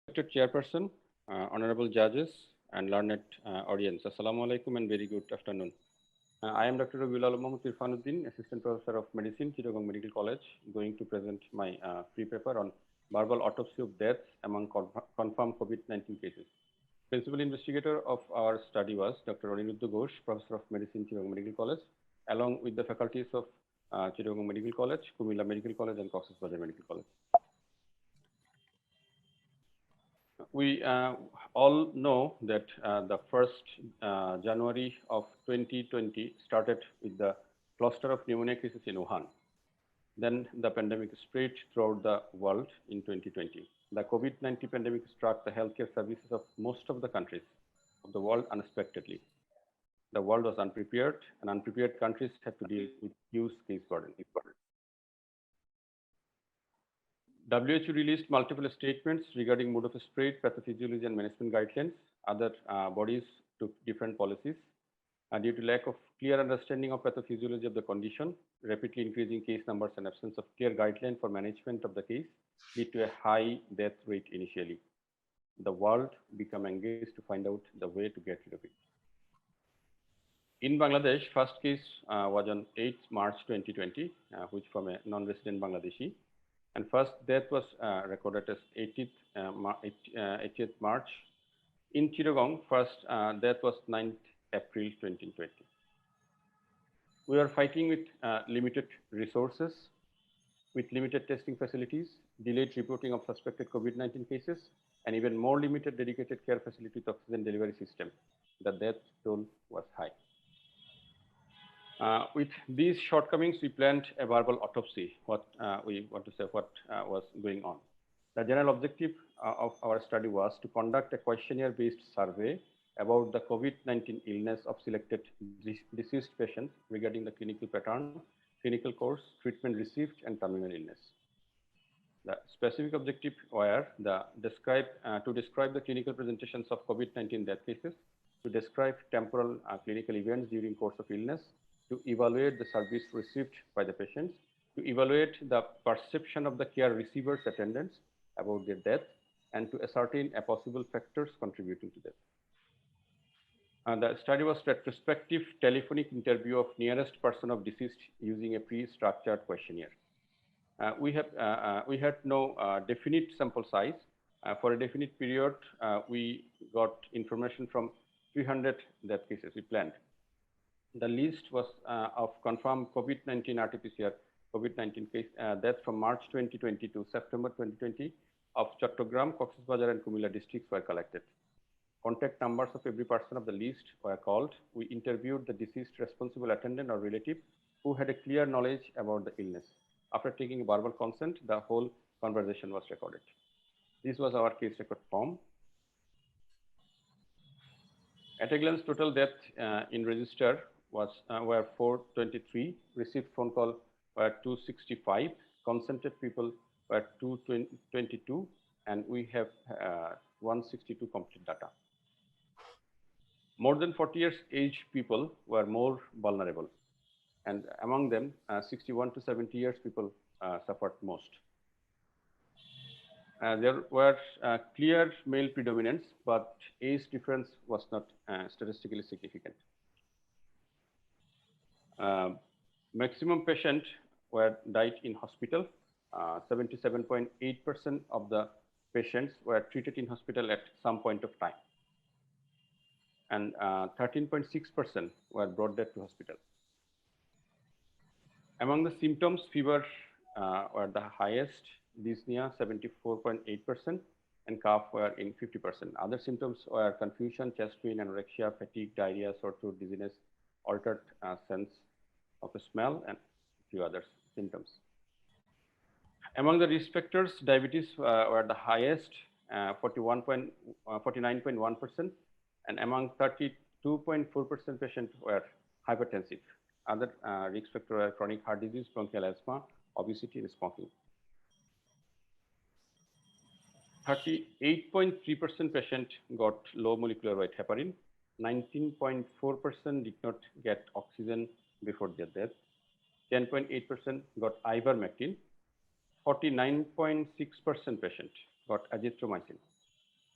Respected Chairperson, honorable judges, and learned audience, Assalamu alaikum and very good afternoon. I am Dr. Rabiul Alam Mohammad Irfanuddin, Assistant Professor of Medicine, Chittagong Medical College, going to present my free paper on verbal autopsy of deaths among confirmed COVID-19 cases. Principal investigator of our study was Dr. Aniruddha Ghosh, Professor of Medicine, Chittagong Medical College, along with the faculties of Chittagong Medical College, Kumilla Medical College, and Cox's Bazar Medical College. We all know that the 1st January of 2020 started with the cluster of pneumonia cases in Wuhan. Then the pandemic spread throughout the world in 2020. The COVID-19 pandemic struck the healthcare services of most of the countries of the world unexpectedly. The world was unprepared, and unprepared countries had to deal with huge case burden. WHO released multiple statements regarding mode of spread, pathophysiology, and management guidelines. Other bodies took different policies. Due to lack of clear understanding of pathophysiology of the condition, rapidly increasing case numbers and absence of clear guideline for management of the case lead to a high death rate initially. The world became engaged to find out the way to get rid of it. In Bangladesh, first case was on 8th March 2020, which from a non-resident Bangladeshi. And first death was recorded as 80th March. In Chittagong, first death was 9th April 2020. We are fighting with limited resources, with limited testing facilities, delayed reporting of suspected COVID-19 cases, and even more limited dedicated care facility with oxygen delivery system. The death toll was high. With these shortcomings, we planned a verbal autopsy. What was going on. The general objective of our study was to conduct a questionnaire-based survey about the COVID-19 illness of selected deceased patients regarding the clinical pattern, clinical course, treatment received, and terminal illness. The specific objective were to describe the clinical presentations of COVID-19 death cases, to describe temporal clinical events during course of illness, to evaluate the service received by the patients, to evaluate the perception of the care receivers' attendants about their death, and to ascertain a possible factors contributing to death. The study was retrospective telephonic interview of nearest person of deceased using a pre-structured questionnaire. We had no definite sample size. For a definite period, we got information from 300 death cases we planned. The list was of confirmed COVID-19 RT-PCR COVID-19 case death from March 2020 to September 2020 of Chattogram, Cox's Bazar, and Kumilla districts were collected. Contact numbers of every person of the list were called. We interviewed the deceased responsible attendant or relative who had a clear knowledge about the illness. After taking verbal consent, the whole conversation was recorded. This was our case record form. At a glance, total death in register were 423, received phone call were 265, consented people were 222, and we have 162 complete data. More than 40 years age people were more vulnerable, and among them 61 to 70 years people suffered most. There were clear male predominance, but age difference was not statistically significant. Maximum patients died in hospital. 77.8% of the patients were treated in hospital at some point of time, and 13.6% were brought dead to hospital. Among the symptoms, fever were the highest, dyspnea 74.8%, and cough were in 50%. Other symptoms were confusion, chest pain, anorexia, fatigue, diarrhea, sore throat, dizziness, altered sense of smell, and a few other symptoms. Among the risk factors, diabetes were the highest, 49.1%, and among 32.4% patients were hypertensive. Other risk factors were chronic heart disease, bronchial asthma, obesity, and smoking. 38.3% patients got low molecular weight heparin. 19.4% did not get oxygen before their death. 10.8% got ivermectin. 49.6% patient got azithromycin.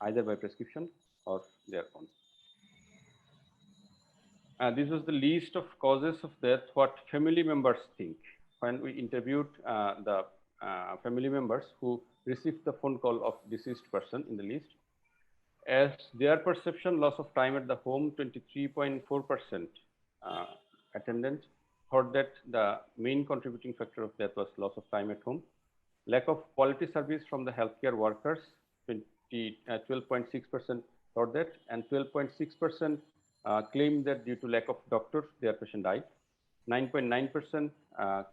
either by prescription or their own. This was the list of causes of death, what family members think. When we interviewed the family members who received the phone call of deceased person in the list, as their perception, loss of time at the home, 23.4% attendant thought that the main contributing factor of death was loss of time at home. Lack of quality service from the healthcare workers, 12.6% thought that, and 12.6% claimed that due to lack of doctors, their patient died. 9.9%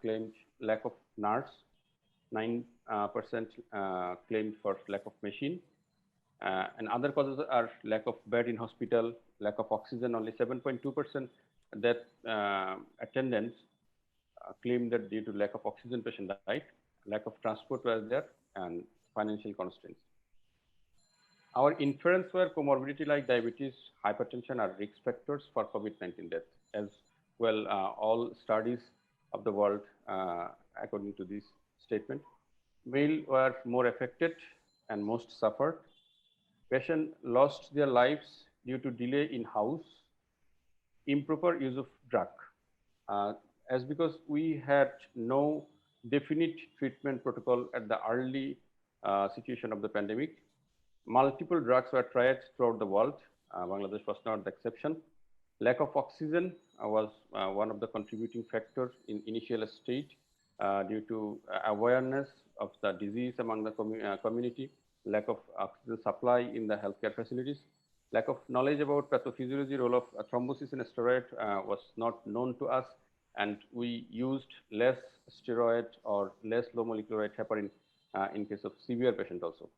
claimed lack of nurse. 9% claimed for lack of machine. And other causes are lack of bed in hospital, lack of oxygen. Only 7.2% that attendants claimed that due to lack of oxygen, patient died. Lack of transport was there, and financial constraints. Our inference were comorbidity like diabetes, hypertension are risk factors for COVID-19 death. As well, all studies of the world, according to this statement, male were more affected and most suffered. Patients lost their lives due to delay in house, improper use of drug. As because we had no definite treatment protocol at the early situation of the pandemic, multiple drugs were tried throughout the world. Bangladesh was not the exception. Lack of oxygen was one of the contributing factors in initial stage due to awareness of the disease among the community, lack of oxygen supply in the healthcare facilities, lack of knowledge about pathophysiology role of thrombosis in steroid was not known to us, and we used less steroid or less low molecular weight heparin in case of severe patient also.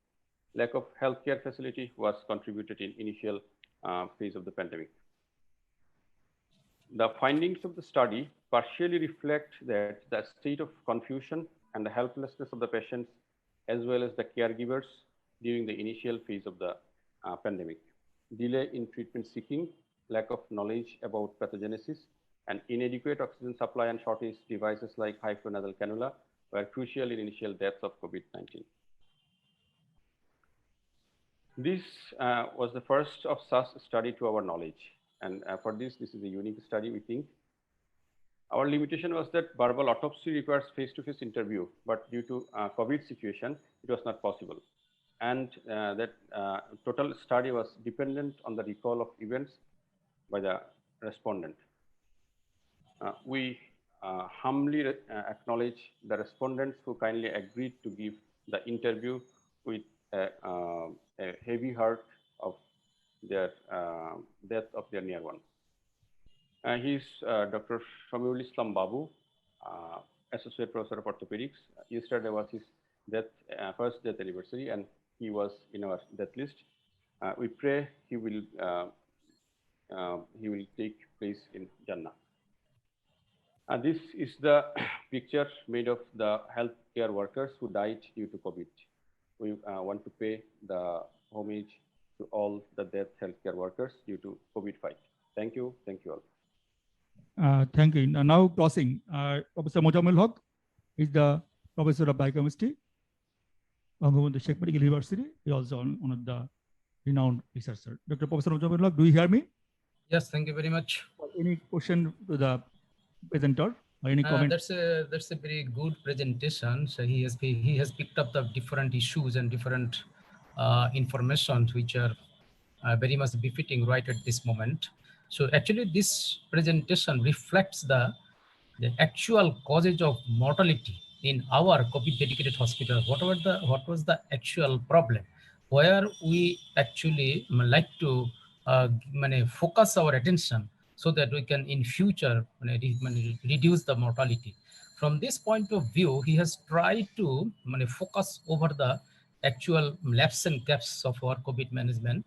Lack of healthcare facility was contributed in initial phase of the pandemic. The findings of the study partially reflect that the state of confusion and the helplessness of the patients as well as the caregivers during the initial phase of the pandemic. Delay in treatment seeking, lack of knowledge about pathogenesis, and inadequate oxygen supply and shortage devices like high flow nasal cannula were crucial in initial deaths of COVID-19. This was the first of such study to our knowledge. And for this is a unique study, we think. Our limitation was that verbal autopsy requires face-to-face interview, but due to COVID situation, it was not possible. And that total study was dependent on the recall of events by the respondent. We humbly acknowledge the respondents who kindly agreed to give the interview with a heavy heart of their death of their near one. He's Dr. Shamiul Islam Babu, Associate Professor of Orthopedics. Yesterday was his first death anniversary, and he was in our death list. We pray he will take place in Jannah. This is the picture made of the healthcare workers who died due to COVID. We want to pay the homage to all the dead healthcare workers due to COVID fight. Thank you. Thank you all. Thank you. Now crossing, Professor Mojammel Haq is the Professor of Biochemistry, Bangabandhu Sheikh Medical University. He is also one of the renowned researcher. Dr. Professor Mojammel Haq, do you hear me? Yes, thank you very much. Any question to the presenter or any comment? That's a very good presentation. So he has picked up the different issues and different information which are very much befitting right at this moment. So actually this presentation reflects the actual causes of mortality in our COVID dedicated hospital. What was the actual problem where we actually like to focus our attention so that we can in future reduce the mortality. From this point of view, he has tried to focus over the actual lapses and gaps of our COVID management.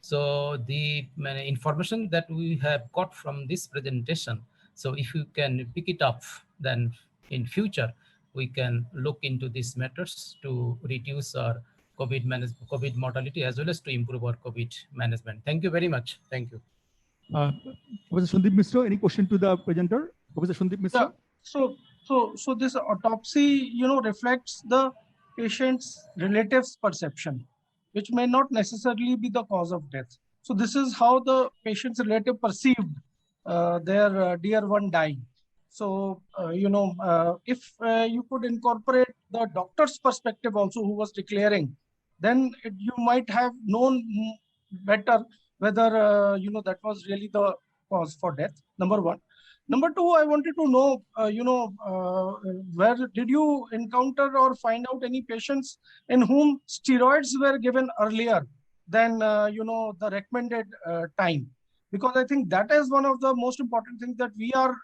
So the information that we have got from this presentation, so if you can pick it up, then in future, we can look into these matters to reduce our COVID mortality as well as to improve our COVID management. Thank you very much. Thank you. Professor Sandeep Misra, any question to the presenter? Professor Sandeep Misra? Yeah. So this autopsy, reflects the patient's relatives' perception. which may not necessarily be the cause of death. So this is how the patient's relative perceived their dear one dying. So, if you could incorporate the doctor's perspective also who was declaring, then you might have known better whether, that was really the cause for death, number one. Number two, I wanted to know, where did you encounter or find out any patients in whom steroids were given earlier than, the recommended time? Because I think that is one of the most important things that we are,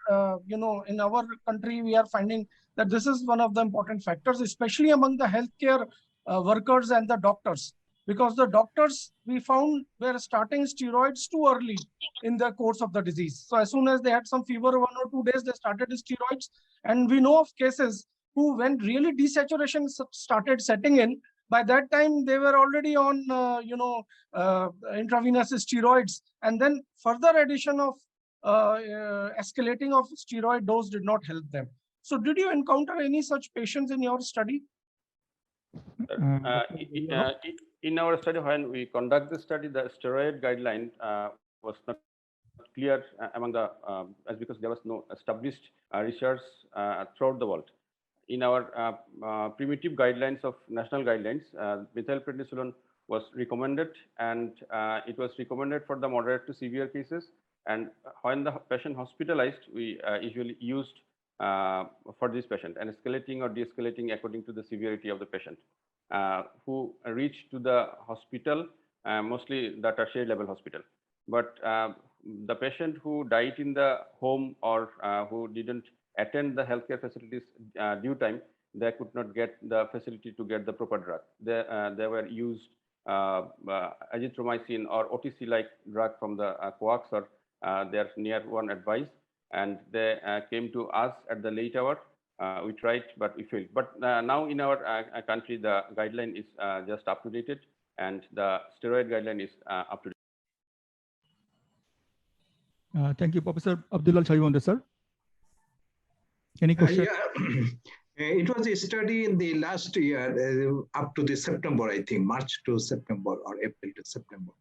in our country, we are finding that this is one of the important factors, especially among the healthcare workers and the doctors. Because the doctors, we found, were starting steroids too early in the course of the disease. So as soon as they had some fever 1 or 2 days, they started the steroids. And we know of cases who, when really desaturation started setting in, by that time they were already on, intravenous steroids. And then further addition of escalating of steroid dose did not help them. So did you encounter any such patients in your study? In our study, when we conduct the study, the steroid guideline was not clear among the, as because there was no established research throughout the world. In our primitive guidelines of national guidelines, methylprednisolone was recommended, and it was recommended for the moderate to severe cases. And when the patient hospitalized, we usually used for this patient, and escalating or de-escalating according to the severity of the patient. Who reached to the hospital, mostly the tertiary level hospital. But the patient who died in the home or who didn't attend the healthcare facilities due time, they could not get the facility to get the proper drug. They were used azithromycin or OTC-like drug from the coax or their near one advice, and they came to us at the late hour. We tried, but we failed. But now in our country, the guideline is just up to date, and the steroid guideline is up to date. Thank you, Professor Abdullah Shahivonde, sir. Any question? It was a study in the last year up to the September, I think, March to September or April to September.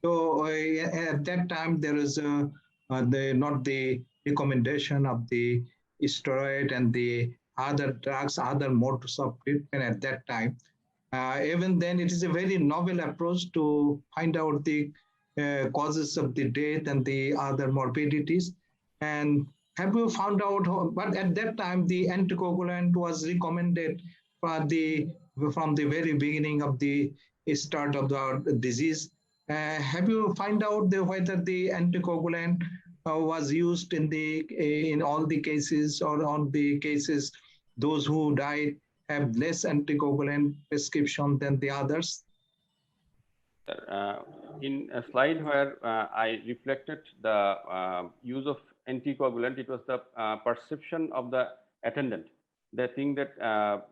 So at that time, there is not the recommendation of the steroid and the other drugs, other modes of treatment at that time. Even then, it is a very novel approach to find out the causes of the death and the other morbidities. And have you found out, but at that time, the anticoagulant was recommended from the very beginning of the start of the disease. Have you found out whether the anticoagulant was used in all the cases, or on the cases those who died have less anticoagulant prescription than the others? In a slide where I reflected the use of anticoagulant, it was the perception of the attendant. They think that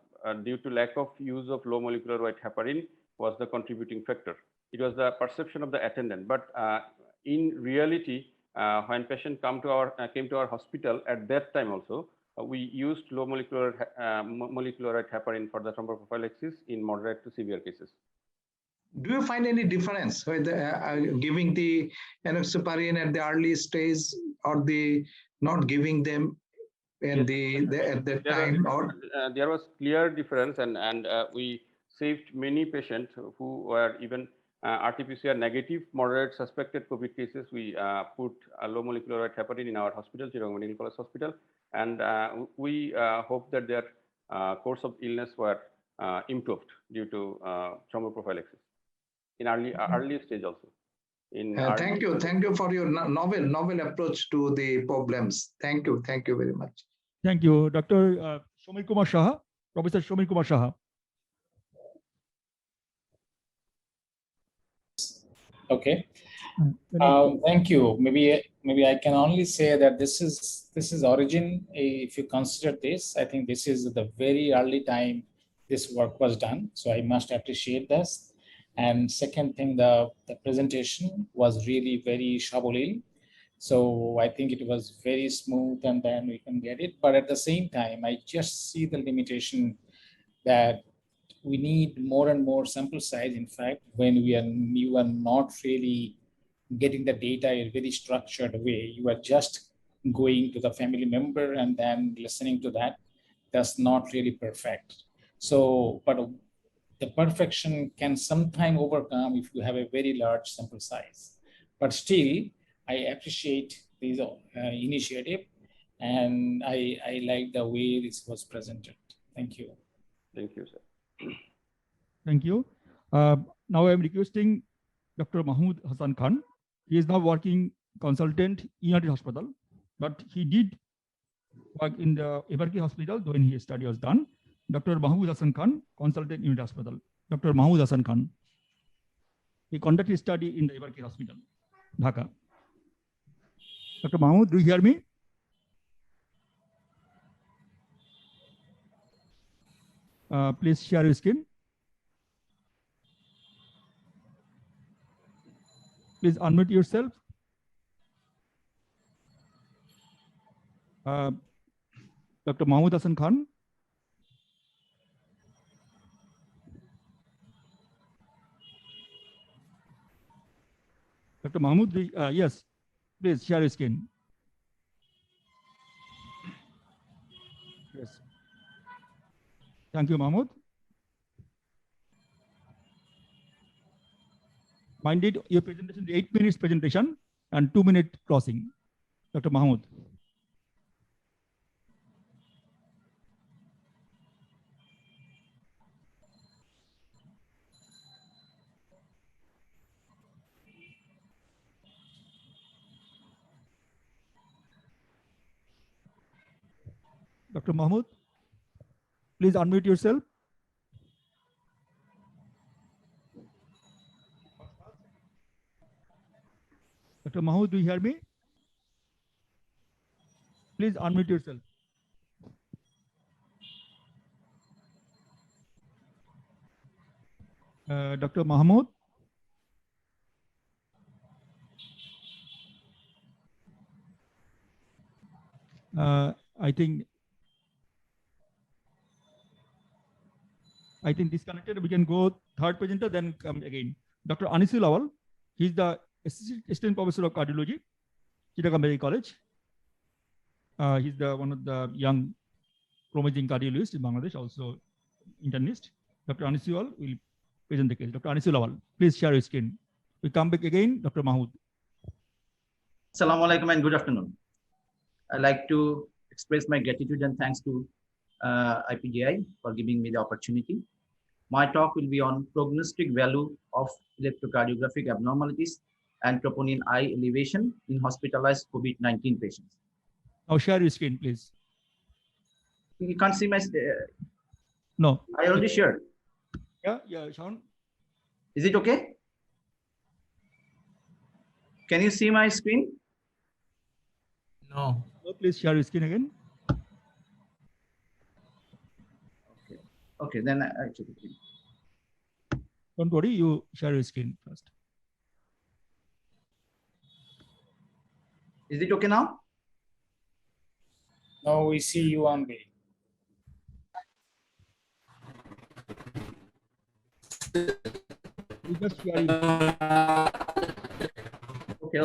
due to lack of use of low molecular weight heparin was the contributing factor. It was the perception of the attendant, but in reality, when patient came to our hospital at that time also, we used low molecular weight heparin for the thromboprophylaxis in moderate to severe cases. Do you find any difference with giving the enoxaparin at the early stage or the not giving them in at that time? There was clear difference, and we saved many patients who were even RT-PCR negative, moderate suspected COVID cases. We put a low molecular weight heparin in our hospital, Chittagong Medical College Hospital, and we hope that their course of illness were improved due to thromboprophylaxis in early stage also. Thank you for your novel approach to the problems. Thank you very much. Thank you, Dr. Shomir Kumar Saha, Professor Shomir Kumar Saha. Okay. Thank you. Maybe I can only say that this is origin. If you consider this, I think this is the very early time this work was done. So I must appreciate this. And second thing, the presentation was really very shabulil. So I think it was very smooth, and then we can get it. But at the same time, I just see the limitation that we need more and more sample size. In fact, when you are not really getting the data in a very structured way, you are just going to the family member and then listening to that. That's not really perfect. So, but the perfection can sometimes overcome if you have a very large sample size. But still, I appreciate this initiative, and I like the way this was presented. Thank you. Thank you, sir. Thank you. Now I'm requesting Dr. Mahmood Hassan Khan. He is now working consultant in United Hospital, but he did work in the Ebarki Hospital when his study was done. Dr. Mahmood Hassan Khan, consultant in United Hospital. Dr. Mahmood Hassan Khan. He conducted his study in the Ebarki Hospital, Dhaka. Dr. Mahmood, do you hear me? Please share your screen. Please unmute yourself. Dr. Mahmood Hassan Khan. Dr. Mahmood, yes, please share your screen. Yes. Thank you, Mahmood. Minded your presentation, 8 minutes presentation and 2-minute closing. Dr. Mahmood. Dr. Mahmood, please unmute yourself. Dr. Mahmood, do you hear me? Please unmute yourself. Dr. Mahmood. I think disconnected. We can go third presenter, then come again. Dr. Anisul Lawal, he's the assistant professor of cardiology, Chittagong Medical College. He's one of the young promising cardiologists in Bangladesh, also internist. Dr. Anisul Lawal will present the case. Dr. Anisul Lawal, please share your screen. We come back again, Dr. Mahmood. Assalamu alaikum and good afternoon. I'd like to express my gratitude and thanks to IPGI for giving me the opportunity. My talk will be on prognostic value of electrocardiographic abnormalities and troponin I elevation in hospitalized COVID-19 patients. Now share your screen, please. You can't see my... No. I already shared. Yeah, Sean. Is it okay? Can you see my screen? No. No, please share your screen again. Okay, then actually. Don't worry, you share your screen first. Is it okay now? Now we see you only. You just share your...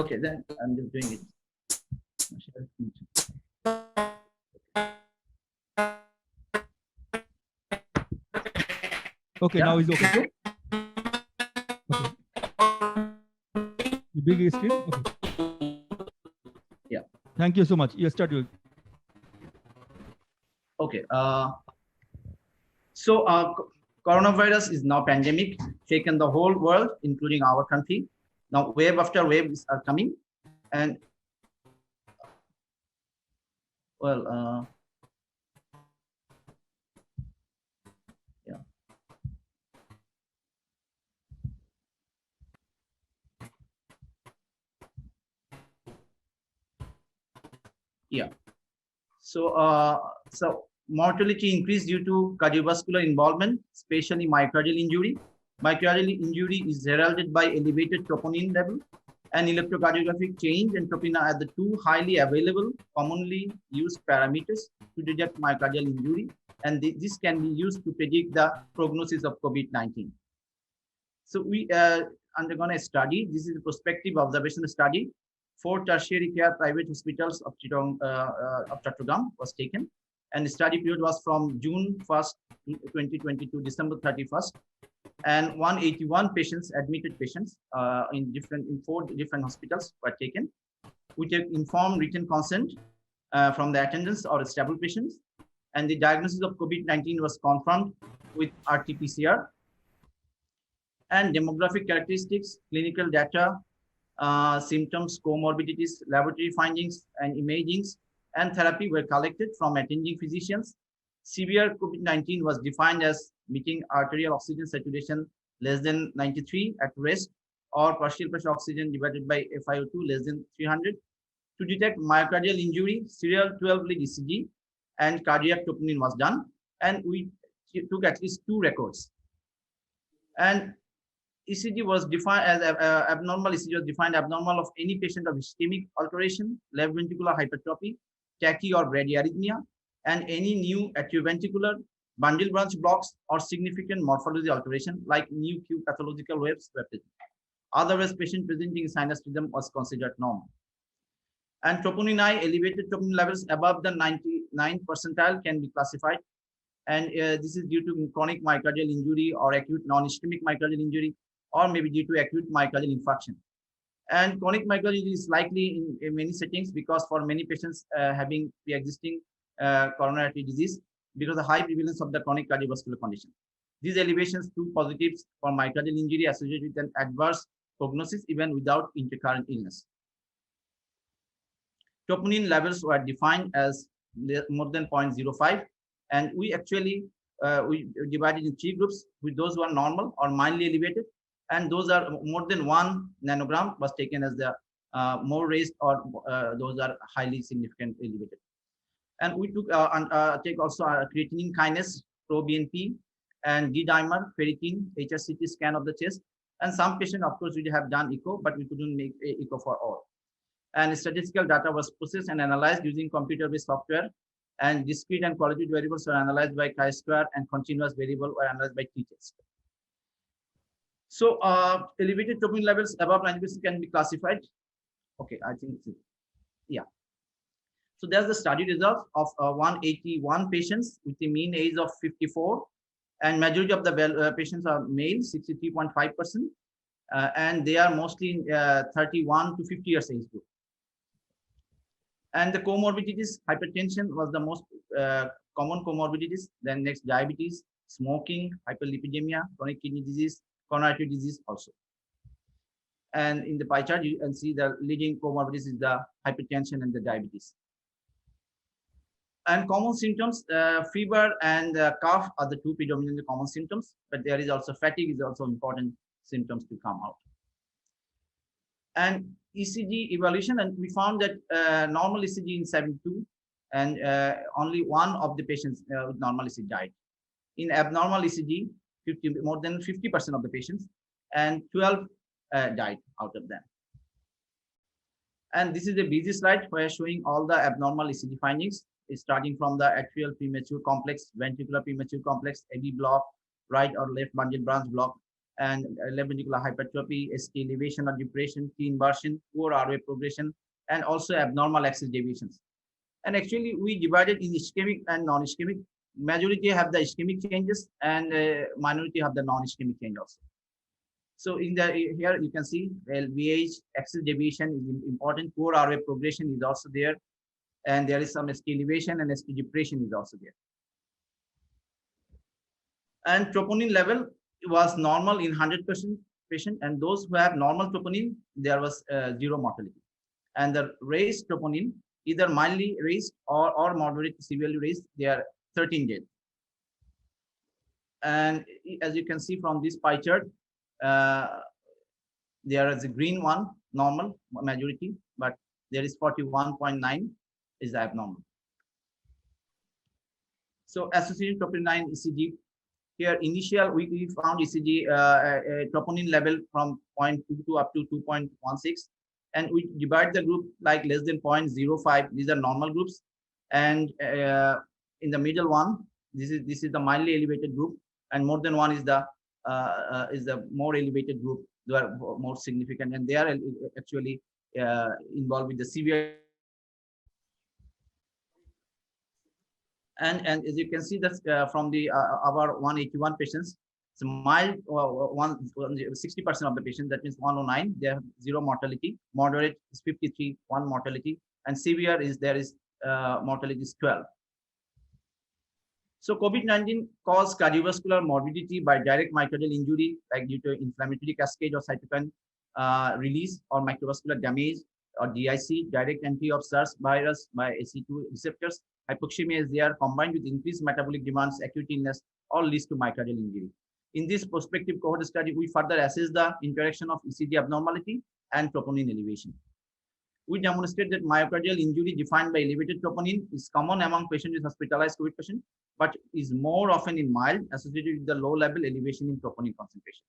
Okay, then I'm just doing it. Okay, Yeah. now it's okay. Okay. The big screen? Okay. Yeah. Thank you so much. Yes, start with. Okay. Coronavirus is now pandemic, shaken the whole world, including our country. Now, wave after waves are coming, and well, yeah. Yeah. So mortality increased due to cardiovascular involvement, especially myocardial injury. Myocardial injury is heralded by elevated troponin level, And electrocardiographic change and troponin are the two highly available, commonly used parameters to detect myocardial injury. And this can be used to predict the prognosis of COVID-19. So we undergone a study. This is a prospective observational study. 4 tertiary care private hospitals of Chattogram was taken. And the study period was from June 1st, 2020 to December 31st. And 181 patients, admitted patients in 4 different hospitals were taken. We take informed written consent from the attendants or stable patients. And the diagnosis of COVID-19 was confirmed with RT-PCR. And demographic characteristics, clinical data, symptoms, comorbidities, laboratory findings, and imagings and therapy were collected from attending physicians. Severe COVID-19 was defined as meeting arterial oxygen saturation less than 93 at rest, or partial pressure oxygen divided by FiO2 less than 300. To detect myocardial injury, serial 12-lead ECG and cardiac troponin was done, and we took at least 2 records. And ECG was defined as abnormal. ECG was defined abnormal of any patient of ischemic alteration, left ventricular hypertrophy, tachy or bradyarrhythmia, and any new atrioventricular bundle branch blocks or significant morphology alteration like new Q pathological waves were present. Otherwise, patient presenting sinus rhythm was considered normal. And troponin I, elevated troponin levels above the 99th percentile can be classified. And this is due to chronic myocardial injury or acute non-ischemic myocardial injury, or maybe due to acute myocardial infarction. And chronic myocardial injury is likely in many settings because for many patients having pre-existing coronary artery disease, because of the high prevalence of the chronic cardiovascular condition. These elevations prove positives for myocardial injury associated with an adverse prognosis even without intercurrent illness. Troponin levels were defined as more than 0.05, and we actually we divided in 3 groups, with those who are normal or mildly elevated, and those are more than 1 nanogram was taken as the more raised, or those are highly significant elevated. And we took take also creatinine kinase, proBNP, and D-dimer, ferritin, HRCT scan of the chest. And some patients, of course, we have done echo, but we couldn't make echo for all. And statistical data was processed and analyzed using computer-based software, and discrete and qualitative variables were analyzed by chi-square, and continuous variable were analyzed by t-test. So elevated troponin levels above 90% can be classified. Okay, I think, yeah. So there's the study results of 181 patients with the mean age of 54, and majority of the patients are male, 63.5%, and they are mostly 31 to 50 years age group. And the comorbidities, hypertension was the most common comorbidities. Then next, diabetes, smoking, hyperlipidemia, chronic kidney disease, coronary artery disease also. And in the pie chart, you can see the leading comorbidities is the hypertension and the diabetes. And common symptoms, fever and cough are the 2 predominantly common symptoms, but there is also fatigue is also important symptoms to come out. And ECG evaluation, and we found that normal ECG in 72, and only 1 of the patients with normal ECG died. In abnormal ECG, more than 50% of the patients, and 12 died out of them. And this is a busy slide where showing all the abnormal ECG findings, starting from the atrial premature complex, ventricular premature complex, AV block, right or left bundle branch block, and left ventricular hypertrophy, ST elevation or depression, T inversion, poor ROA progression, and also abnormal axis deviations. And actually, we divided in ischemic and non-ischemic. Majority have the ischemic changes, and minority have the non-ischemic change also. So in the here you can see LVH, axis deviation is important. Poor ROA progression is also there, and there is some ST elevation and ST depression is also there. And troponin level was normal in 100% patient, and those who have normal troponin, there was 0 mortality. And the raised troponin, either mildly raised or moderate to severely raised, they are 13 days. And as you can see from this pie chart, there is a green one, normal majority, but there is 41.9 is abnormal. So associated troponin 9 ECG, here initial we found ECG troponin level from 0.22 up to 2.16, And we divide the group like less than 0.05. These are normal groups. And in the middle one, this is the mildly elevated group, and more than one is the more elevated group. They are more significant, and they are actually involved with the severe. And as you can see that from the our 181 patients, it's mild 60% of the patients, that means 109, they have 0 mortality. Moderate is 53, 1 mortality, and severe is mortality is 12. So COVID-19 caused cardiovascular morbidity by direct myocardial injury, like due to inflammatory cascade or cytokine release, or microvascular damage, or DIC, direct entry of SARS virus by ACE2 receptors. Hypoxemia is there, combined with increased metabolic demands, acute illness, all leads to myocardial injury. In this prospective cohort study, we further assess the interaction of ECG abnormality and troponin elevation. We demonstrate that myocardial injury defined by elevated troponin is common among patients with hospitalized COVID patient, but is more often in mild, associated with the low level elevation in troponin concentration.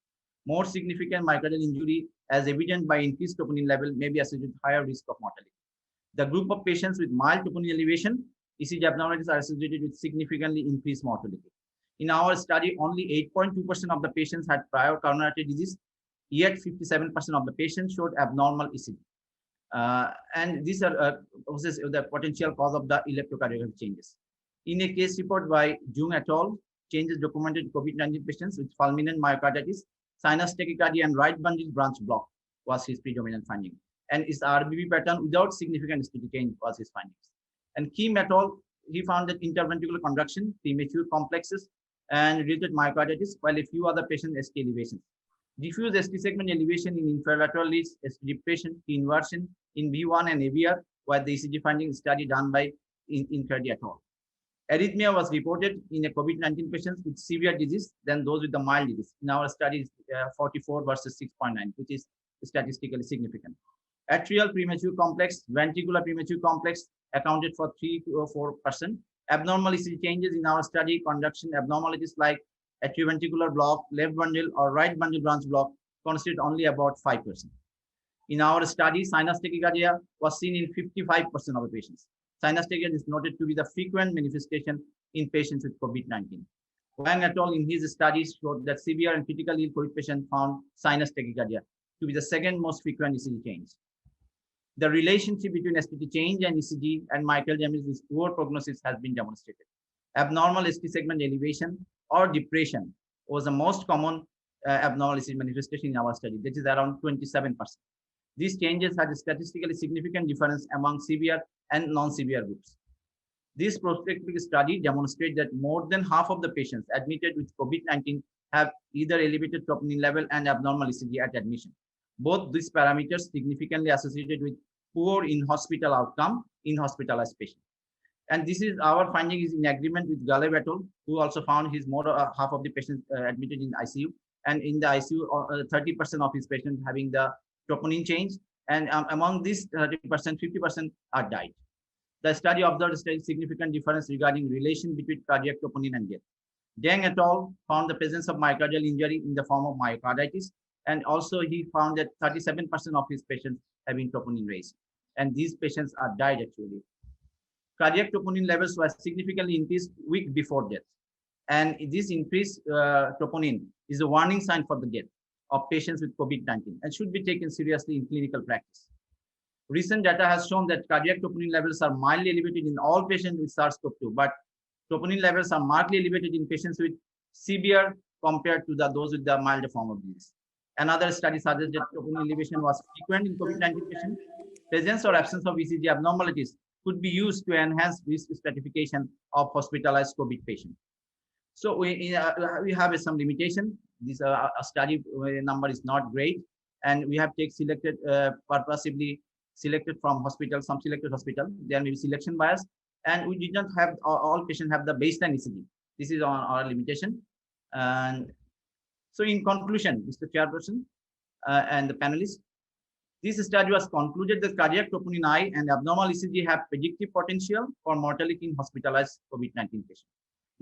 More significant myocardial injury, as evident by increased troponin level, may be associated with higher risk of mortality. The group of patients with mild troponin elevation, ECG abnormalities are associated with significantly increased mortality. In our study, only 8.2% of the patients had prior coronary artery disease, yet 57% of the patients showed abnormal ECG. And these are the potential cause of the electrocardiographic changes. In a case report by Jung et al., changes documented in COVID-19 patients with fulminant myocarditis, sinus tachycardia, and right bundle branch block was his predominant finding. And his RBB pattern without significant STT change was his findings. And Kim et al., he found that interventricular conduction, premature complexes, and related myocarditis, while a few other patients ST elevations. Diffuse ST segment elevation in infralateral leads, ST depression, T inversion in V1 and AVR, while the ECG finding study done by Incredi et al. Arrhythmia was reported in a COVID-19 patients with severe disease than those with the mild disease. In our study, 44 versus 6.9, which is statistically significant. Atrial premature complex, ventricular premature complex accounted for 3 to 4%. Abnormal ECG changes in our study, conduction abnormalities like atrioventricular block, left bundle, or right bundle branch block constitute only about 5%. In our study, sinus tachycardia was seen in 55% of the patients. Sinus tachycardia is noted to be the frequent manifestation in patients with COVID-19. Wang et al. In his studies showed that severe and critically ill COVID patients found sinus tachycardia to be the second most frequent ECG change. The relationship between STT change and ECG and myocardial damage with poor prognosis has been demonstrated. Abnormal ST segment elevation or depression was the most common abnormal ECG manifestation in our study. This is around 27%. These changes had a statistically significant difference among severe and non-severe groups. This prospective study demonstrates that more than half of the patients admitted with COVID-19 have either elevated troponin level and abnormal ECG at admission. Both these parameters significantly associated with poor in-hospital outcome in hospitalized patients. And this is our finding is in agreement with Galev et al., who also found his half of the patients admitted in ICU, and in the ICU, 30% of his patients having the troponin change, and among these 30%, 50% are died. The study observed a significant difference regarding relation between cardiac troponin and death. Deng et al. Found the presence of myocardial injury in the form of myocarditis, and also he found that 37% of his patients having troponin raised, and these patients are died actually. Cardiac troponin levels were significantly increased week before death, and this increased troponin is a warning sign for the death of patients with COVID-19 and should be taken seriously in clinical practice. Recent data has shown that cardiac troponin levels are mildly elevated in all patients with SARS-CoV-2, but troponin levels are markedly elevated in patients with severe compared to those with the milder form of disease. Another study suggests that troponin elevation was frequent in COVID-19 patients. Presence or absence of ECG abnormalities could be used to enhance risk stratification of hospitalized COVID patients. So we have some limitation. This study number is not great, and we have selected purposely selected from hospital, some selected hospital. There may be selection bias, and we did not have all patients have the baseline ECG. This is our limitation. And so in conclusion, Mr. Chairperson and the panelists, this study was concluded that cardiac troponin I and abnormal ECG have predictive potential for mortality in hospitalized COVID-19 patients.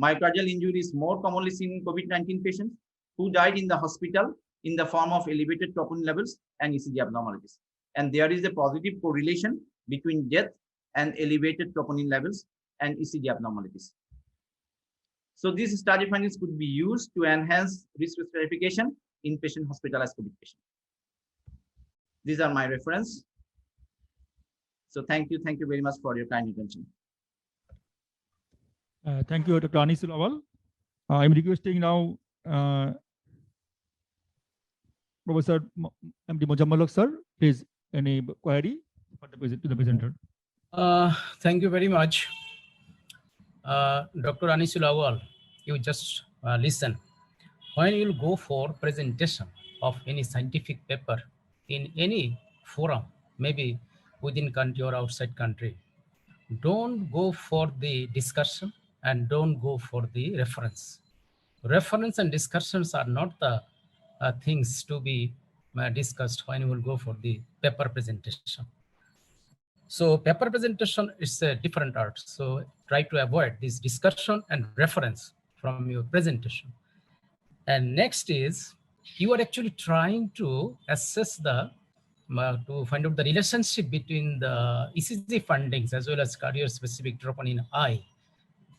Myocardial injury is more commonly seen in COVID-19 patients who died in the hospital in the form of elevated troponin levels and ECG abnormalities. and there is a positive correlation between death and elevated troponin levels and ECG abnormalities. So these study findings could be used to enhance risk stratification in patient hospitalized COVID patients. These are my reference. So thank you very much for your kind attention. Thank you, Dr. Anisul Lawal. I'm requesting now Professor MD Mojammel Haq, sir, please, any query for the to the presenter? Thank you very much. Dr. Anisul Lawal, you just listen. When you go for presentation of any scientific paper in any forum, maybe within country or outside country, don't go for the discussion and don't go for the reference. Reference and discussions are not the things to be discussed when you will go for the paper presentation. So paper presentation is a different art. So try to avoid this discussion and reference from your presentation. And next is, you are actually trying to assess the, to find out the relationship between the ECG findings as well as cardio-specific troponin I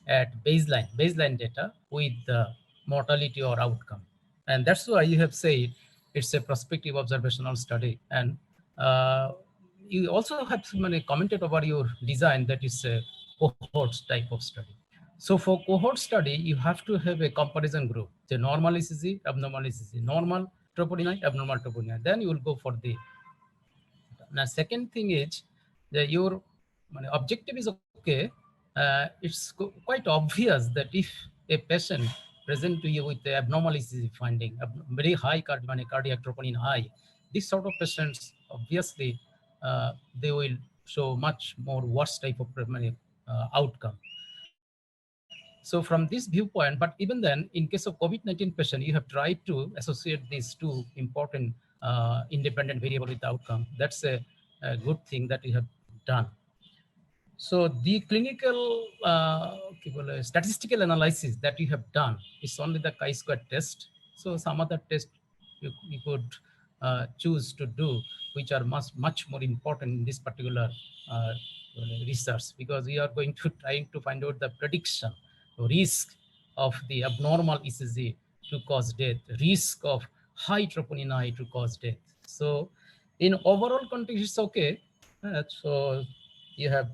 at baseline data with the mortality or outcome. And that's why you have said it's a prospective observational study. And you also have commented about your design that is a cohort type of study. So for cohort study, you have to have a comparison group, the normal ECG, abnormal ECG, normal troponin I, abnormal troponin I. Then you will go for the. Now, second thing is that your objective is okay. It's quite obvious that if a patient present to you with the abnormal ECG finding, very high cardiac troponin I, this sort of patients, obviously, they will show much more worse type of outcome. So from this viewpoint, but even then, in case of COVID-19 patient, you have tried to associate these two important independent variable with the outcome. That's a good thing that you have done. So the clinical statistical analysis that you have done is only the chi-square test. So some other test you could choose to do, which are much more important in this particular research, because we are going to try to find out the prediction risk of the abnormal ECG to cause death, risk of high troponin I to cause death. So in overall context, it's okay. So you have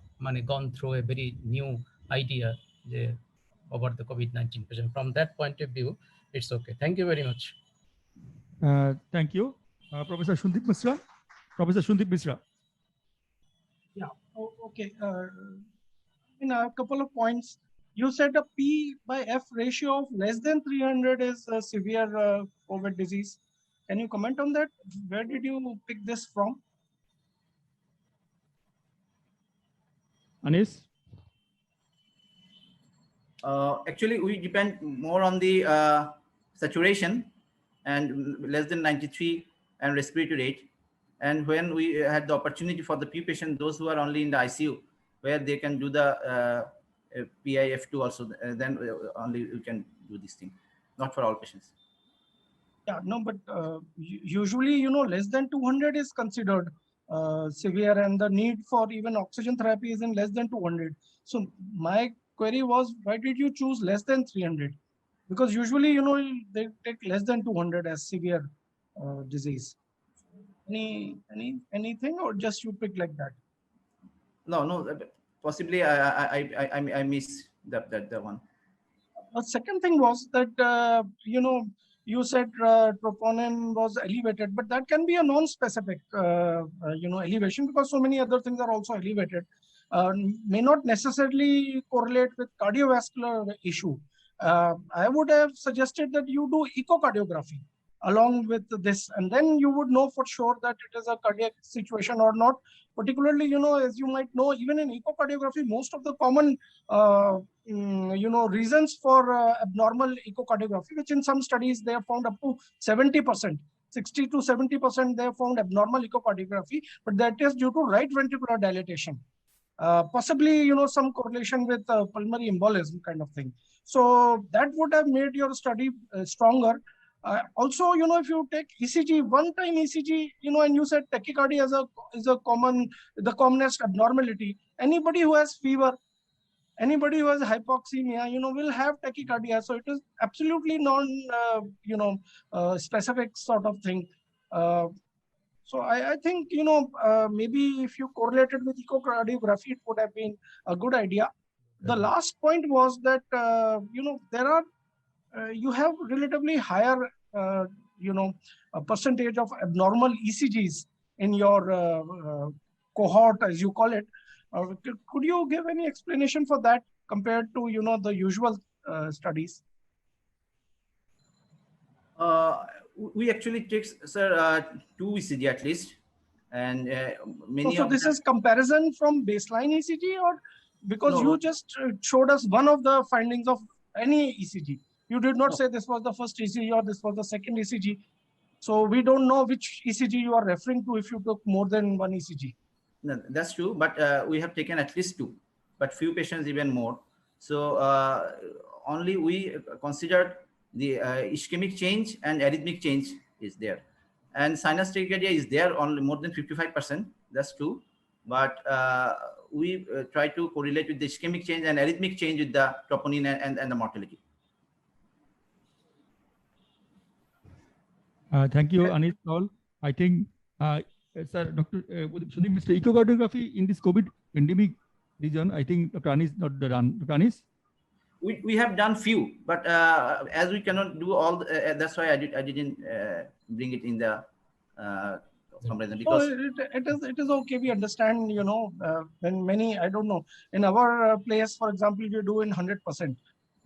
gone through a very new idea about the COVID-19 patient. From that point of view, it's okay. Thank you very much. Thank you. Professor Shundip Misra. Professor Shundip Misra. Yeah, okay. In a couple of points, you said a P/F ratio of less than 300 is a severe COVID disease. Can you comment on that? Where did you pick this from? Anis? Actually, we depend more on the saturation and less than 93 and respiratory rate. And when we had the opportunity for the few patients, those who are only in the ICU, where they can do the PIF2 also, then only you can do this thing, not for all patients. Yeah, no, but usually, less than 200 is considered severe, and the need for even oxygen therapy is in less than 200. So my query was, why did you choose less than 300? Because usually, they take less than 200 as severe disease. Anything, or just you pick like that? No, possibly I missed that one. The second thing was that you said troponin was elevated, but that can be a non-specific elevation, because so many other things are also elevated. May not necessarily correlate with cardiovascular issue. I would have suggested that you do echocardiography along with this, and then you would know for sure that it is a cardiac situation or not. Particularly, as you might know, even in echocardiography, most of the common, reasons for abnormal echocardiography, which in some studies they have found up to 70%, 60 to 70%, they have found abnormal echocardiography, but that is due to right ventricular dilatation. Possibly, some correlation with pulmonary embolism kind of thing. So that would have made your study stronger. Also, if you take ECG, one-time ECG, and you said tachycardia is a the commonest abnormality. Anybody who has fever, anybody who has hypoxemia, will have tachycardia. So it is absolutely specific sort of thing. So I think, maybe if you correlated with echocardiography, it would have been a good idea. The last point was that, there are, you have relatively higher, a percentage of abnormal ECGs in your cohort, as you call it. Could you give any explanation for that compared to, the usual studies? We actually take, sir, 2 ECG at least, and many. So this is comparison from baseline ECG, or because you just showed us one of the findings of any ECG. You did not say this was the first ECG or this was the second ECG. So we don't know which ECG you are referring to if you took more than one ECG. No, that's true, but we have taken at least 2, but few patients even more. So only we considered the ischemic change and arrhythmic change is there. And sinus tachycardia is there only more than 55%, that's true. But we try to correlate with the ischemic change and arrhythmic change with the troponin and the mortality. Thank you, Anis Paul. I think, sir, Dr. Mr. Echocardiography in this COVID endemic region, I think Dr. Anis not done. Dr. Anis? We have done few, but as we cannot do all, that's why I didn't bring it in the comparison. Because it is okay. We understand, when many, I don't know, in our place, for example, we do in 100%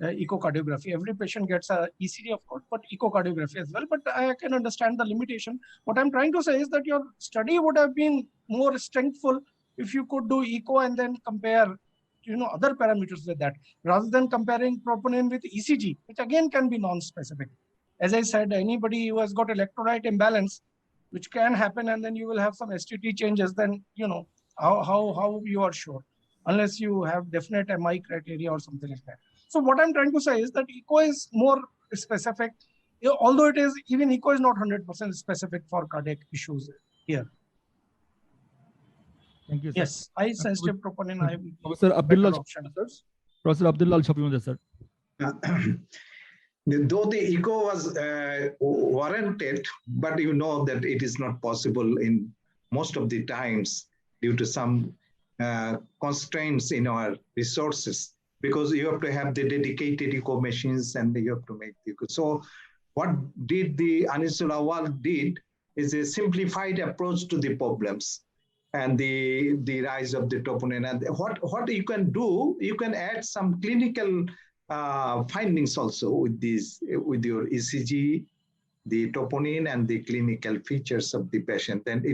echocardiography. Every patient gets a ECG, of course, but echocardiography as well. But I can understand the limitation. What I'm trying to say is that your study would have been more strengthful if you could do echo and then compare, other parameters with that, rather than comparing troponin with ECG, which again can be non-specific. As I said, anybody who has got electrolyte imbalance, which can happen, and then you will have some STT changes, then, how you are sure, unless you have definite MI criteria or something like that. So what I'm trying to say is that echo is more specific, although it is, even echo is not 100% specific for cardiac issues here. Thank you, sir. Yes, high sensitive troponin. Professor Abdullah, Professor Abdullah Al-Shafi, sir. Though the echo was warranted, but you know that it is not possible in most of the times due to some constraints in our resources, because you have to have the dedicated echo machines and you have to make the echo. So what did the Anisul Awal did is a simplified approach to the problems and the rise of the troponin. And what you can do, you can add some clinical findings also with with your ECG, the troponin and the clinical features of the patient. And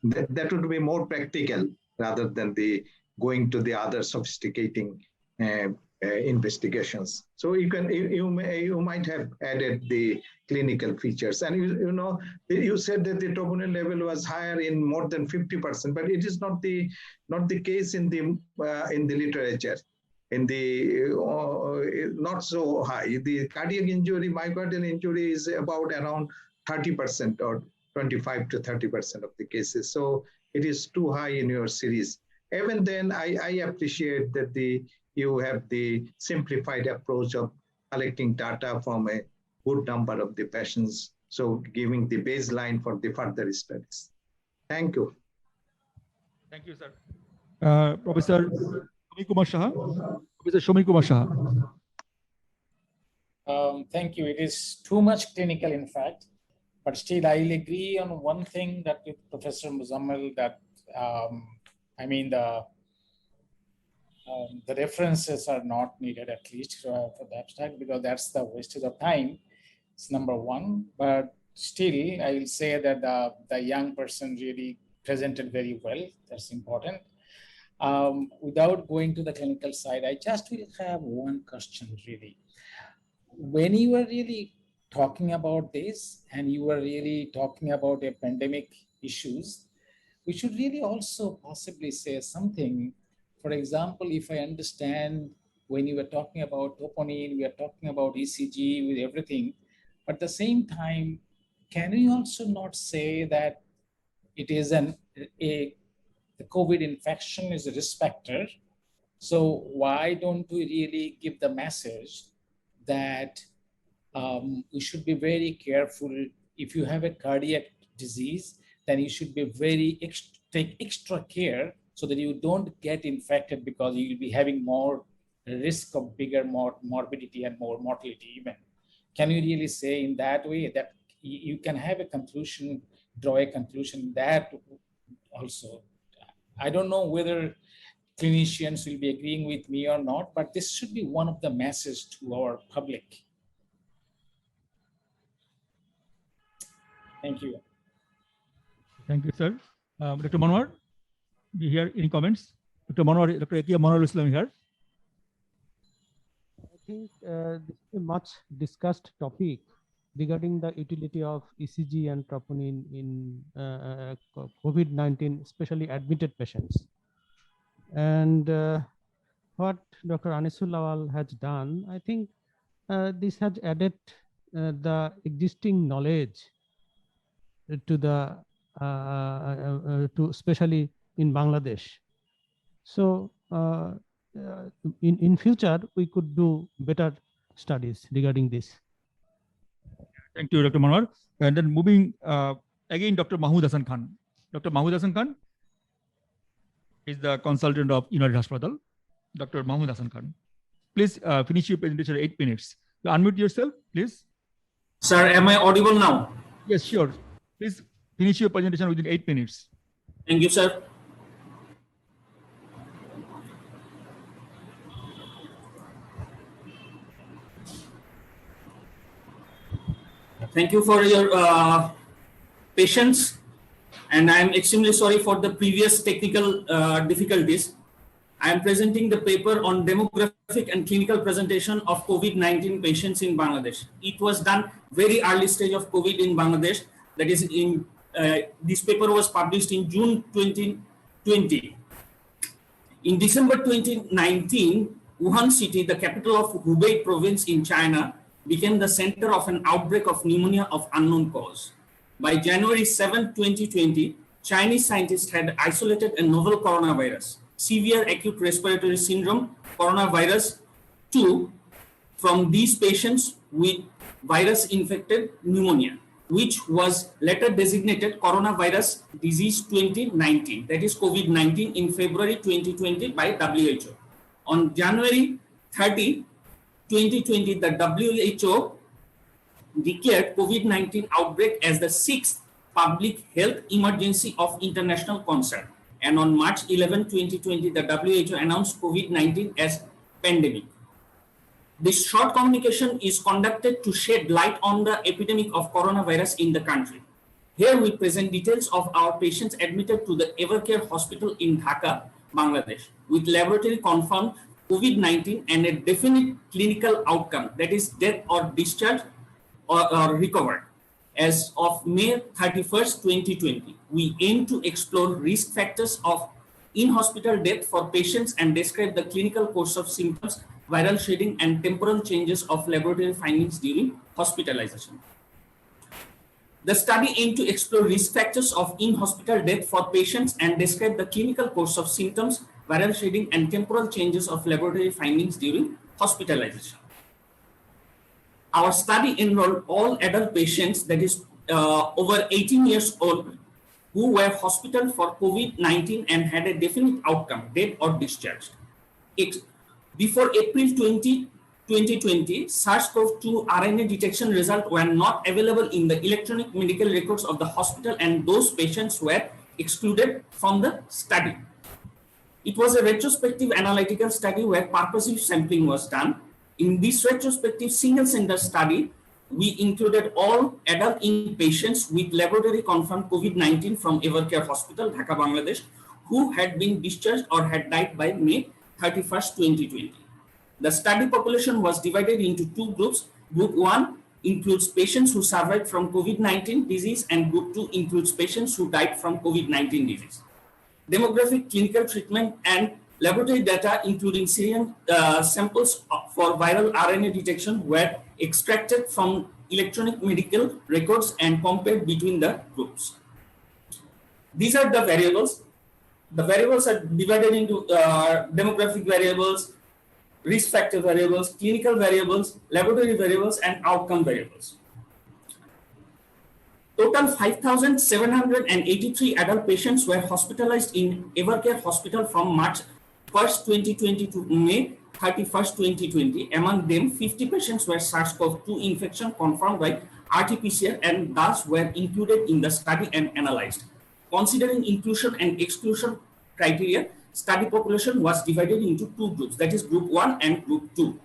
that would be more practical rather than going to the other sophisticating investigations. So you might have added the clinical features, and you said that the troponin level was higher in more than 50%, but it is not the case in the literature. In the not so high, the cardiac injury, myocardial injury is about around 30% or 25 to 30% of the cases. So it is too high in your series. Even then, I appreciate that you have the simplified approach of collecting data from a good number of the patients, so giving the baseline for the further studies. Thank you. Thank you, sir. Professor Shomi Kumar Shah. Professor Shomi Kumar Shah. Thank you. It is too much clinical, in fact, but still I'll agree on one thing that with Professor Muzammil, that the references are not needed, at least for the abstract, because that's the wastage of time. It's number one. But still, I will say that the young person really presented very well. That's important. Without going to the clinical side, I just will have one question, really. When you were really talking about this, and you were really talking about a pandemic issues, we should really also possibly say something. For example, if I understand when you were talking about troponin, we are talking about ECG with everything, But at the same time, can we also not say that it is the COVID infection is a risk factor? So why don't we really give the message that we should be very careful? If you have a cardiac disease, then you should be take extra care so that you don't get infected, because you'll be having more risk of bigger morbidity and more mortality even. Can you really say in that way that you can have a conclusion, draw a conclusion that also? I don't know whether clinicians will be agreeing with me or not, but this should be one of the messages to our public. Thank you. Thank you, sir. Dr. Manwar, do you hear any comments? Dr. Manwar, Dr. Ekia Manwar Islam here. I think this is a much discussed topic regarding the utility of ECG and troponin in COVID-19, especially admitted patients. And what Dr. Anisul Lawal has done, I think this has added the existing knowledge to the to especially in Bangladesh. So in future we could do better studies regarding this. Thank you, Dr. Manwar. And then moving again, Dr. Mahmood Hassan Khan. Dr. Mahmood Hassan Khan is the consultant of United Hospital. Dr. Mahmood Hassan Khan, please finish your presentation in 8 minutes. You unmute yourself, please. Sir, am I audible now? Yes, sure. Please finish your presentation within 8 minutes. Thank you, sir. Thank you for your patience, and I am extremely sorry for the previous technical difficulties. I am presenting the paper on demographic and clinical presentation of COVID-19 patients in Bangladesh. It was done very early stage of COVID in Bangladesh. That is in this paper was published in June 2020. In December 2019, Wuhan city, the capital of Hubei province in China, became the center of an outbreak of pneumonia of unknown cause. By January 7, 2020, Chinese scientists had isolated a novel coronavirus, severe acute respiratory syndrome, coronavirus 2, from these patients with virus-infected pneumonia, which was later designated coronavirus disease 2019, that is COVID-19, in February 2020 by WHO. On January 30, 2020, the WHO declared COVID-19 outbreak as the 6th public health emergency of international concern. And on March 11, 2020, the WHO announced COVID-19 as pandemic. This short communication is conducted to shed light on the epidemic of coronavirus in the country. Here we present details of our patients admitted to the Evercare Hospital in Dhaka, Bangladesh, with laboratory confirmed COVID-19 and a definite clinical outcome, that is death or discharge or recovered. As of May 31st, 2020, we aim to explore risk factors of in-hospital death for patients and describe the clinical course of symptoms, viral shedding, and temporal changes of laboratory findings during hospitalization. The study aimed to explore risk factors of in-hospital death for patients and describe the clinical course of symptoms, viral shedding, and temporal changes of laboratory findings during hospitalization. Our study enrolled all adult patients, that is over 18 years old, who were hospitalized for COVID-19 and had a definite outcome, death or discharged. Before April 2020, SARS-CoV-2 RNA detection results were not available in the electronic medical records of the hospital, and those patients were excluded from the study. It was a retrospective analytical study where purposive sampling was done. In this retrospective single-center study, we included all adult patients with laboratory confirmed COVID-19 from Evercare Hospital, Dhaka, Bangladesh, who had been discharged or had died by May 31st, 2020. The study population was divided into two groups. Group 1 includes patients who survived from COVID-19 disease, and Group 2 includes patients who died from COVID-19 disease. Demographic, clinical treatment, and laboratory data, including serum samples for viral RNA detection, were extracted from electronic medical records and compared between the groups. These are the variables. The variables are divided into demographic variables, risk factor variables, clinical variables, laboratory variables, and outcome variables. Total 5,783 adult patients were hospitalized in Evercare Hospital from March 1st, 2020 to May 31st, 2020. Among them, 50 patients were SARS-CoV-2 infection confirmed by RT-PCR and thus were included in the study and analyzed. Considering inclusion and exclusion criteria, study population was divided into two groups, that is group 1 and group 2.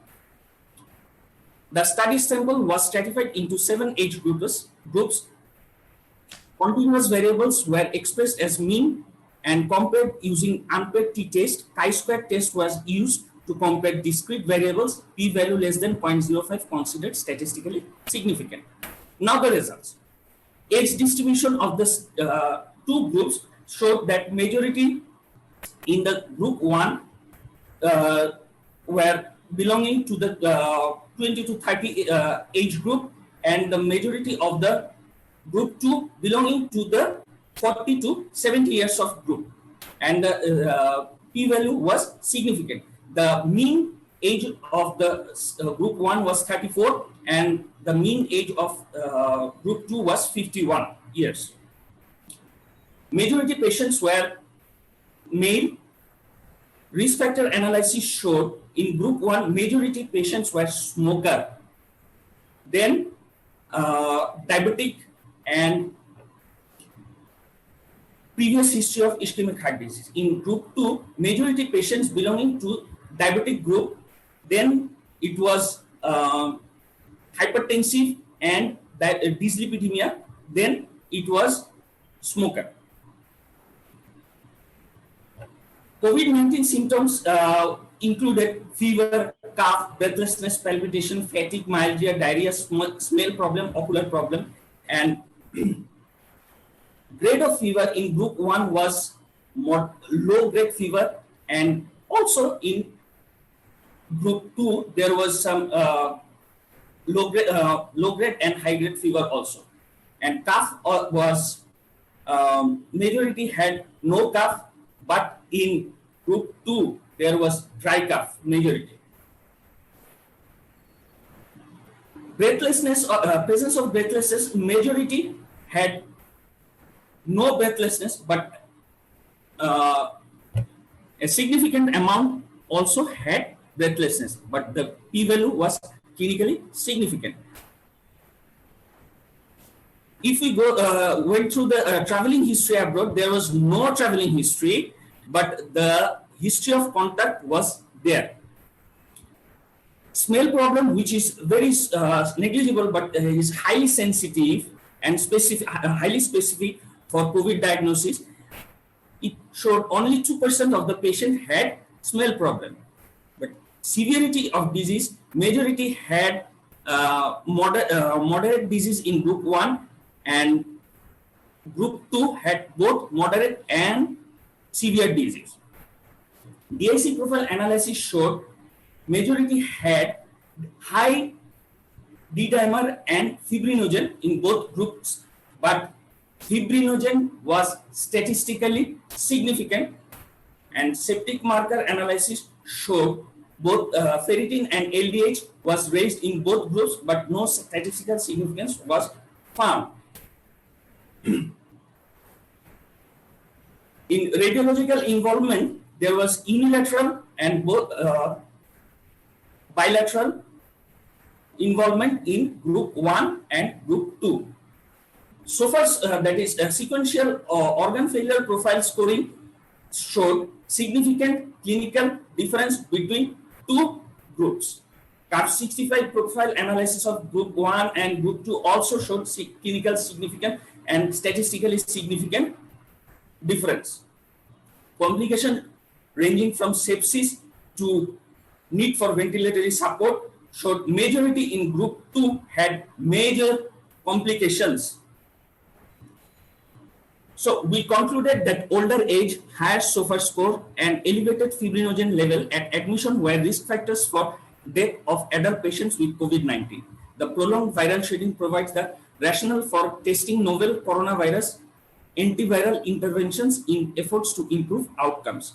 The study sample was stratified into 7 age groups. Continuous variables were expressed as mean and compared using unpaired t-test. Chi-square test was used to compare discrete variables. P-value less than 0.05 considered statistically significant. Now the results. Age distribution of the two groups showed that majority in the group 1 were belonging to the 20 to 30 age group, and the majority of the group 2 belonging to the 40 to 70 years of group, and the p-value was significant. The mean age of the group 1 was 34 and the mean age of group 2 was 51 years. Majority patients were male. Risk factor analysis showed in group 1 majority patients were smoker, then diabetic and previous history of ischemic heart disease. In group 2, majority patients belonging to diabetic group, then it was hypertensive and dyslipidemia, then it was smoker. COVID-19 symptoms included fever, cough, breathlessness, palpitation, fatigue, myalgia, diarrhea, smell problem, ocular problem, and grade of fever in group 1 was low grade fever, and also in group 2 there was some low grade and high grade fever also. And cough was majority had no cough, but in group 2 there was dry cough majority. Breathlessness, presence of breathlessness, majority had no breathlessness, but a significant amount also had breathlessness, but the p-value was clinically significant. If we went through the traveling history abroad, there was no traveling history, but the history of contact was there. Smell problem, which is very negligible, but is highly sensitive and specific, highly specific for COVID diagnosis. It showed only 2% of the patient had smell problem. But severity of disease, majority had moderate disease in group 1, and group 2 had both moderate and severe disease. DIC profile analysis showed majority had high D-dimer and fibrinogen in both groups, but fibrinogen was statistically significant, and septic marker analysis showed both ferritin and LDH was raised in both groups, but no statistical significance was found. In radiological involvement, there was unilateral and both bilateral involvement in group 1 and group 2. So far, that is sequential organ failure profile scoring showed significant clinical difference between two groups. CARP65 profile analysis of group 1 and group 2 also showed clinical significant and statistically significant difference. Complication ranging from sepsis to need for ventilatory support showed majority in group 2 had major complications. So we concluded that older age, higher SOFA score, and elevated fibrinogen level at admission were risk factors for death of adult patients with COVID-19. The prolonged viral shedding provides the rationale for testing novel coronavirus antiviral interventions in efforts to improve outcomes.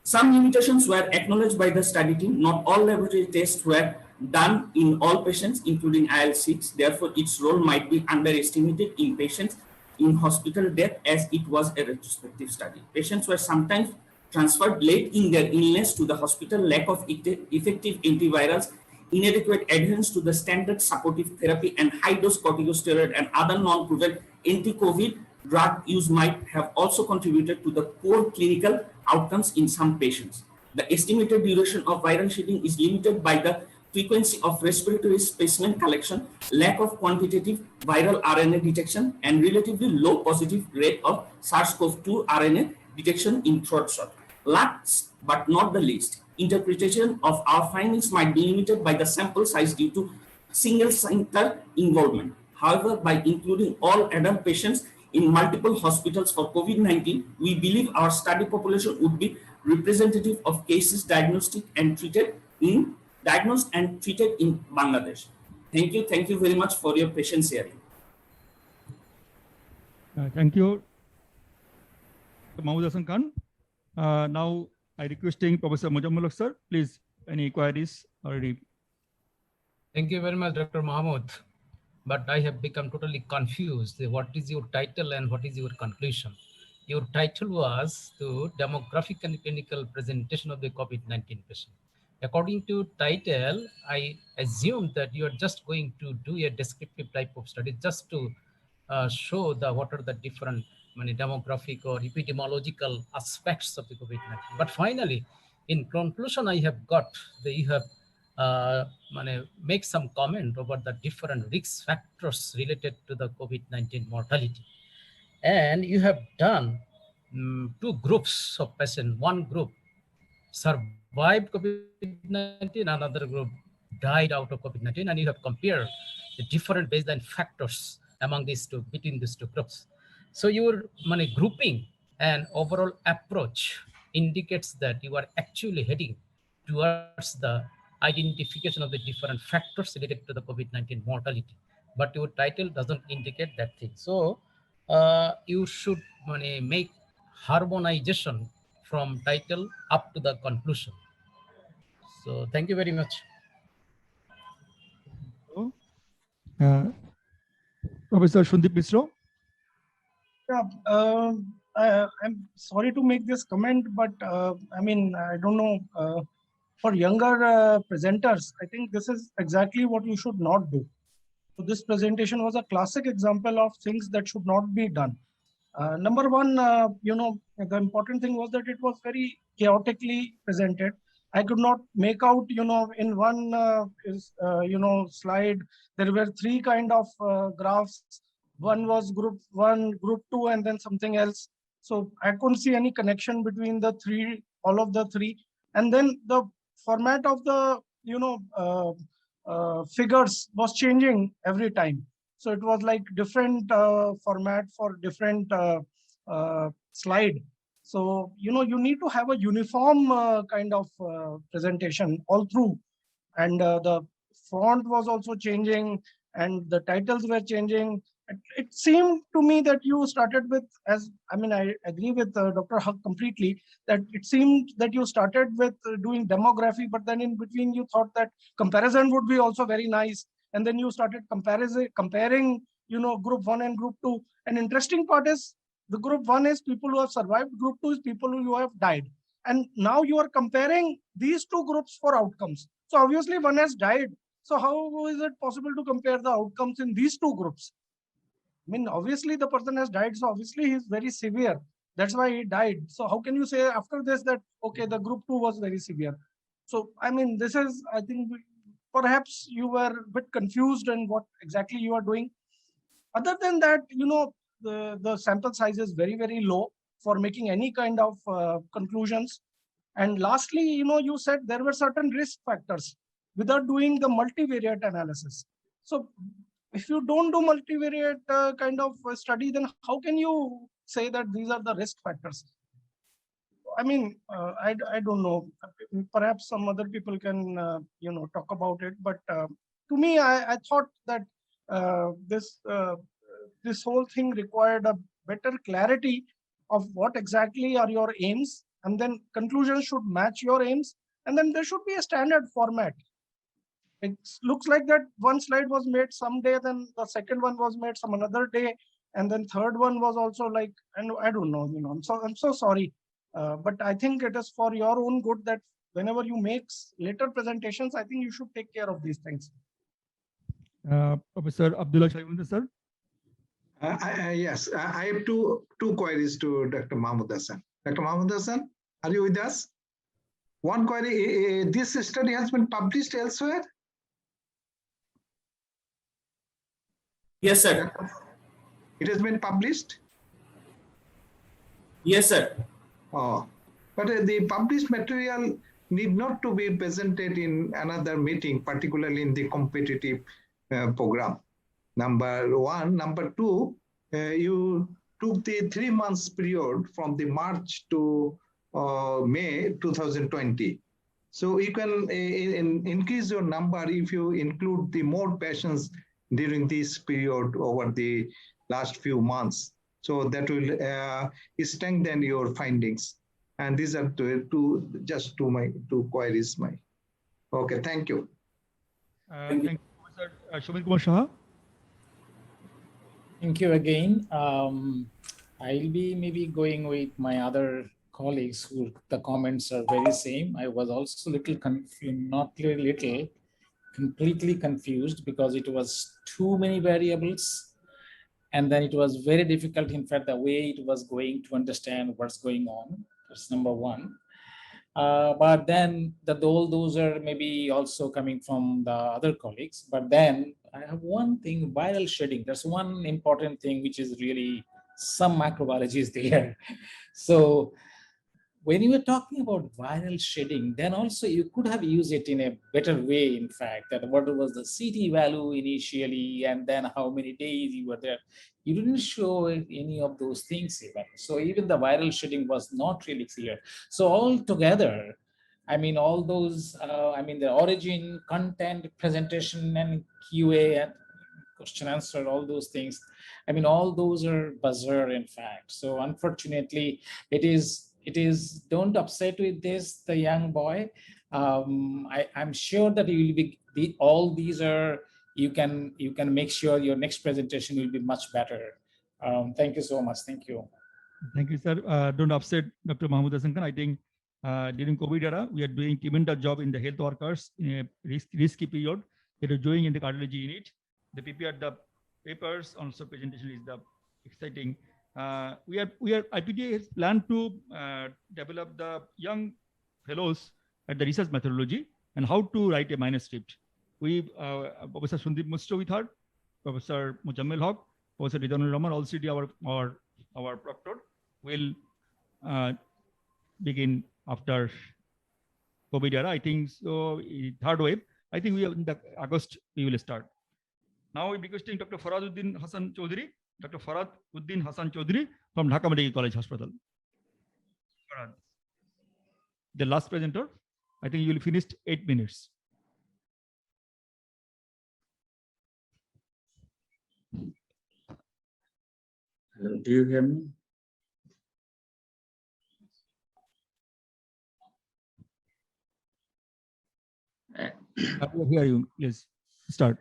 Some limitations were acknowledged by the study team. Not all laboratory tests were done in all patients, including IL-6. Therefore, its role might be underestimated in patients in hospital death, as it was a retrospective study. Patients were sometimes transferred late in their illness to the hospital. Lack of effective antivirals, inadequate adherence to the standard supportive therapy, and high-dose corticosteroid and other non-proven anti-COVID drug use might have also contributed to the poor clinical outcomes in some patients. The estimated duration of viral shedding is limited by the frequency of respiratory specimen collection, lack of quantitative viral RNA detection, and relatively low positive rate of SARS-CoV-2 RNA detection in throat swab. Last but not the least, interpretation of our findings might be limited by the sample size due to single center involvement. However, by including all adult patients in multiple hospitals for COVID-19, we believe our study population would be representative of cases diagnosed and treated in Bangladesh. Thank you very much for your patience hearing. Thank you, Mahmood Hasan Khan. Now I requesting Professor Mojammel Haq sir, please, any queries already? Thank you very much, Dr. Mahmood. But I have become totally confused. What is your title and what is your conclusion? Your title was the demographic and clinical presentation of the COVID-19 patient. According to title, I assumed that you are just going to do a descriptive type of study just to show what are the different demographic or epidemiological aspects of the COVID-19. But finally, in conclusion, I have got that you have make some comment over the different risk factors related to the COVID-19 mortality. And you have done two groups of patients. One group survived COVID-19, another group died out of COVID-19, and you have compared the different baseline factors among these two, between these two groups. So your grouping and overall approach indicates that you are actually heading towards the identification of the different factors related to the COVID-19 mortality, but your title doesn't indicate that thing. So you should make harmonization from title up to the conclusion. So thank you very much. Professor Shundip Misro. Yeah, I'm sorry to make this comment, but I don't know. For younger presenters, I think this is exactly what you should not do. So this presentation was a classic example of things that should not be done. Number one, the important thing was that it was very chaotically presented. I could not make out, in one slide, there were three kind of graphs. One was group 1, group 2, and then something else. So I couldn't see any connection between the three, all of the three. And then the format of the figures was changing every time. So it was like different format for different slide. So you need to have a uniform kind of presentation all through, and the font was also changing and the titles were changing. It seemed to me that you started with, I agree with Dr. Haq completely, that it seemed that you started with doing demography, but then in between you thought that comparison would be also very nice. And then you started comparing, group 1 and group 2. An interesting part is the group 1 is people who have survived, group 2 is people who have died. And now you are comparing these two groups for outcomes. So obviously one has died. So how is it possible to compare the outcomes in these two groups? Obviously the person has died, so obviously he's very severe. That's why he died. So how can you say after this that, okay, the group 2 was very severe? So, this is, I think, perhaps you were a bit confused in what exactly you are doing. Other than that, the sample size is very, very low for making any kind of conclusions. And lastly, you said there were certain risk factors without doing the multivariate analysis. So if you don't do multivariate kind of study, then how can you say that these are the risk factors? I don't know. Perhaps some other people can, talk about it. But to me, I thought that this whole thing required a better clarity of what exactly are your aims, and then conclusions should match your aims, and then there should be a standard format. It looks like that one slide was made someday, then the second one was made some another day, and then third one was also like, and I don't know, I'm so sorry. But I think it is for your own good that whenever you make later presentations, I think you should take care of these things. Professor Abdullah Shaibunder, sir. Yes, I have two queries to Dr. Mahmood Hassan. Dr. Mahmood Hassan, are you with us? One query, this study has been published elsewhere? Yes, sir. It has been published? Yes, sir. Oh, but the published material need not to be presented in another meeting, particularly in the competitive program. Number one. Number two, you took the 3 months period from the March to May 2020. So you can increase your number if you include the more patients during this period over the last few months. So that will strengthen your findings. And these are my two queries. Okay, thank you. Thank you, Professor Shumil Kumar Shah. Thank you again. I'll be maybe going with my other colleagues who the comments are very same. I was also little confused, not little, completely confused because it was too many variables. And then it was very difficult, in fact, the way it was going to understand what's going on. That's number one. But then all those are maybe also coming from the other colleagues. But then I have one thing, viral shedding. That's one important thing, which is really some microbiology is there. So when you were talking about viral shedding, then also you could have used it in a better way, in fact, that what was the CT value initially, and then how many days you were there. You didn't show any of those things even. So even the viral shedding was not really clear. So altogether, I mean, all those, the origin, content, presentation, and QA, and question answer, all those things, I mean, all those are buzzer, in fact. So unfortunately, it is, don't upset with this, the young boy. I'm sure that you will be, all these are, you can make sure your next presentation will be much better. Thank you so much. Thank you. Thank you, sir. Don't upset Dr. Mahmood Hassan Khan. I think during COVID era, we are doing tremendous job in the health workers in a risky period. They are doing in the cardiology unit. They prepared the papers, also presentation is the exciting. We are IPDA has planned to develop the young fellows at the research methodology and how to write a manuscript. We Professor Sundip Musto with her, Professor Mujammil Haq, Professor Ridwanur Rahman, also our proctor will begin after COVID era. I think so. Third wave. I think we have in the August we will start. Now we're requesting Dr. Faraduddin Hassan Chaudhary. Dr. Faraduddin Hassan Chaudhary from Dhaka Medical College Hospital. The last presenter, I think you will finish 8 minutes. Hello, do you hear me? I will hear you. Yes, start.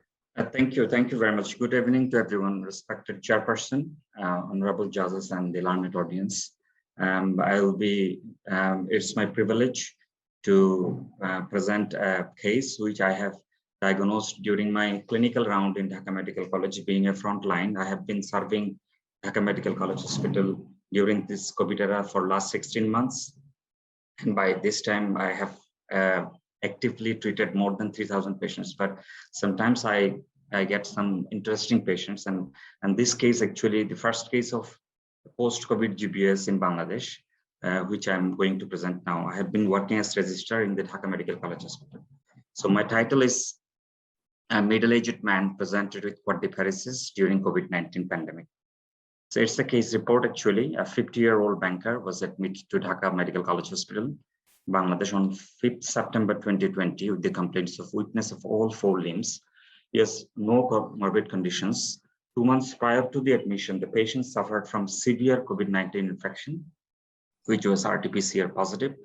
Thank you very much. Good evening to everyone, respected chairperson, honorable judges, and the learned audience. It's my privilege to present a case which I have diagnosed during my clinical round in Dhaka Medical College. Being a frontline, I have been serving Dhaka Medical College Hospital during this COVID era for last 16 months. And by this time, I have actively treated more than 3,000 patients, but sometimes I get some interesting patients. And this case, actually, the first case of post-COVID GBS in Bangladesh, which I'm going to present now. I have been working as registrar in the Dhaka Medical College Hospital. So my title is a middle-aged man presented with quadriparesis during COVID-19 pandemic. So it's a case report, actually. A 50-year-old banker was admitted to Dhaka Medical College Hospital, Bangladesh on 5th September 2020 with the complaints of weakness of all 4 limbs He has no comorbid conditions. 2 months prior to the admission, the patient suffered from severe COVID-19 infection, which was RT-PCR positive.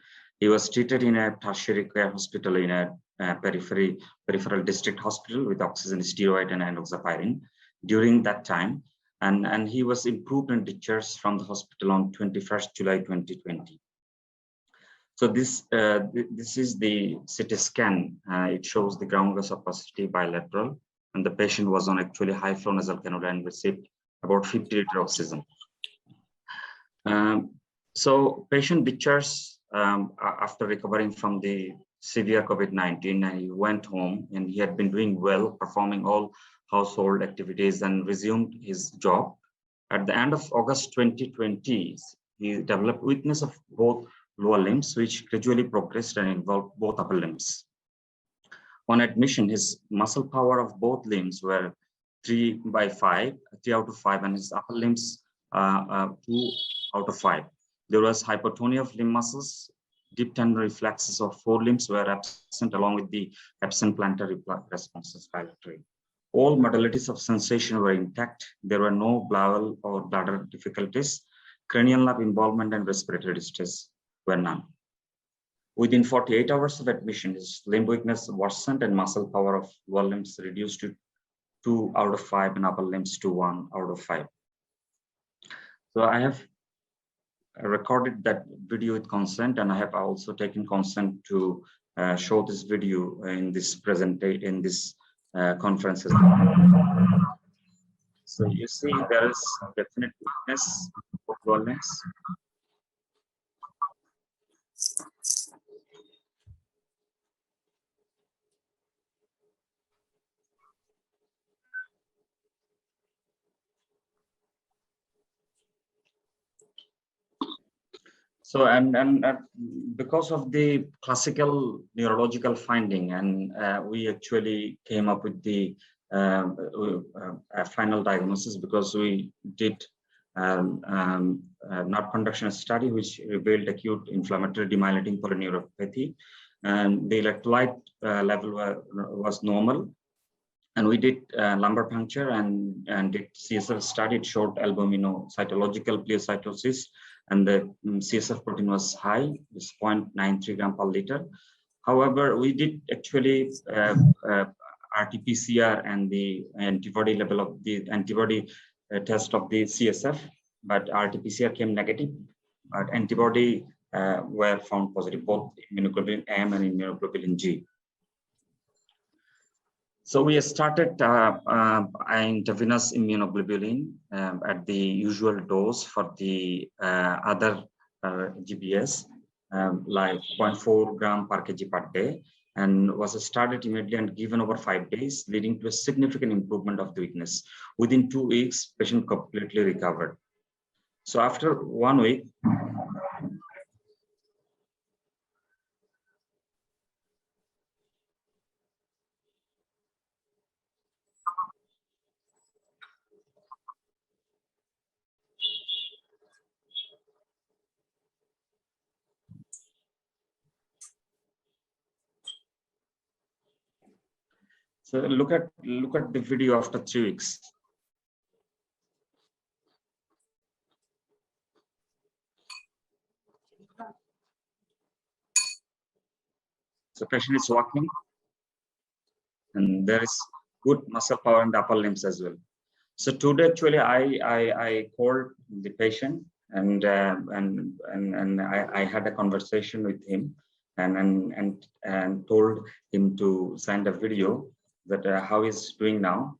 He was treated in a tertiary care hospital in a peripheral district hospital with oxygen steroid and enoxaparin during that time. And he was improved and discharged from the hospital on 21st July 2020. So this is the CT scan. It shows the ground glass opacity bilateral, and the patient was on actually high flow nasal cannula and received about 50 liters of oxygen. So patient discharged after recovering from the severe COVID-19, and he went home, and he had been doing well, performing all household activities and resumed his job. At the end of August 2020, he developed weakness of both lower limbs, which gradually progressed and involved both upper limbs. On admission, his muscle power of both limbs were 3 out of 5, and his upper limbs 2 out of 5. There was hypotonia of limb muscles. Deep tendon reflexes of 4 limbs were absent, along with the absent plantar responses bilaterally. All modalities of sensation were intact. There were no bowel or bladder difficulties. Cranial nerve involvement and respiratory distress were none. Within 48 hours of admission, his limb weakness worsened and muscle power of lower limbs reduced to 2 out of 5 and upper limbs to 1 out of 5. So I have recorded that video with consent, and I have also taken consent to show this video in this presentation, in this conference. So you see there is definite weakness of lower limbs. So, and because of the classical neurological finding, and we actually came up with the final diagnosis, because we did nerve conduction study, which revealed acute inflammatory demyelinating polyneuropathy, and the electrolyte level was normal. And we did lumbar puncture and did CSF study. It showed albuminocytological pleocytosis, and the CSF protein was high, it's 0.93 gram per liter. However, we did actually RT-PCR and the antibody level of the antibody test of the CSF, but RT-PCR came negative, but antibody were found positive, both immunoglobulin M and immunoglobulin G. So we started intravenous immunoglobulin at the usual dose for the other GBS, like 0.4 gram per kg per day, and was started immediately and given over 5 days, leading to a significant improvement of the weakness. Within 2 weeks, patient completely recovered. So after 1 week, so look at the video after 3 weeks. So patient is walking, and there is good muscle power in the upper limbs as well. So today, actually, I called the patient, and I had a conversation with him, and told him to send a video that how he's doing now.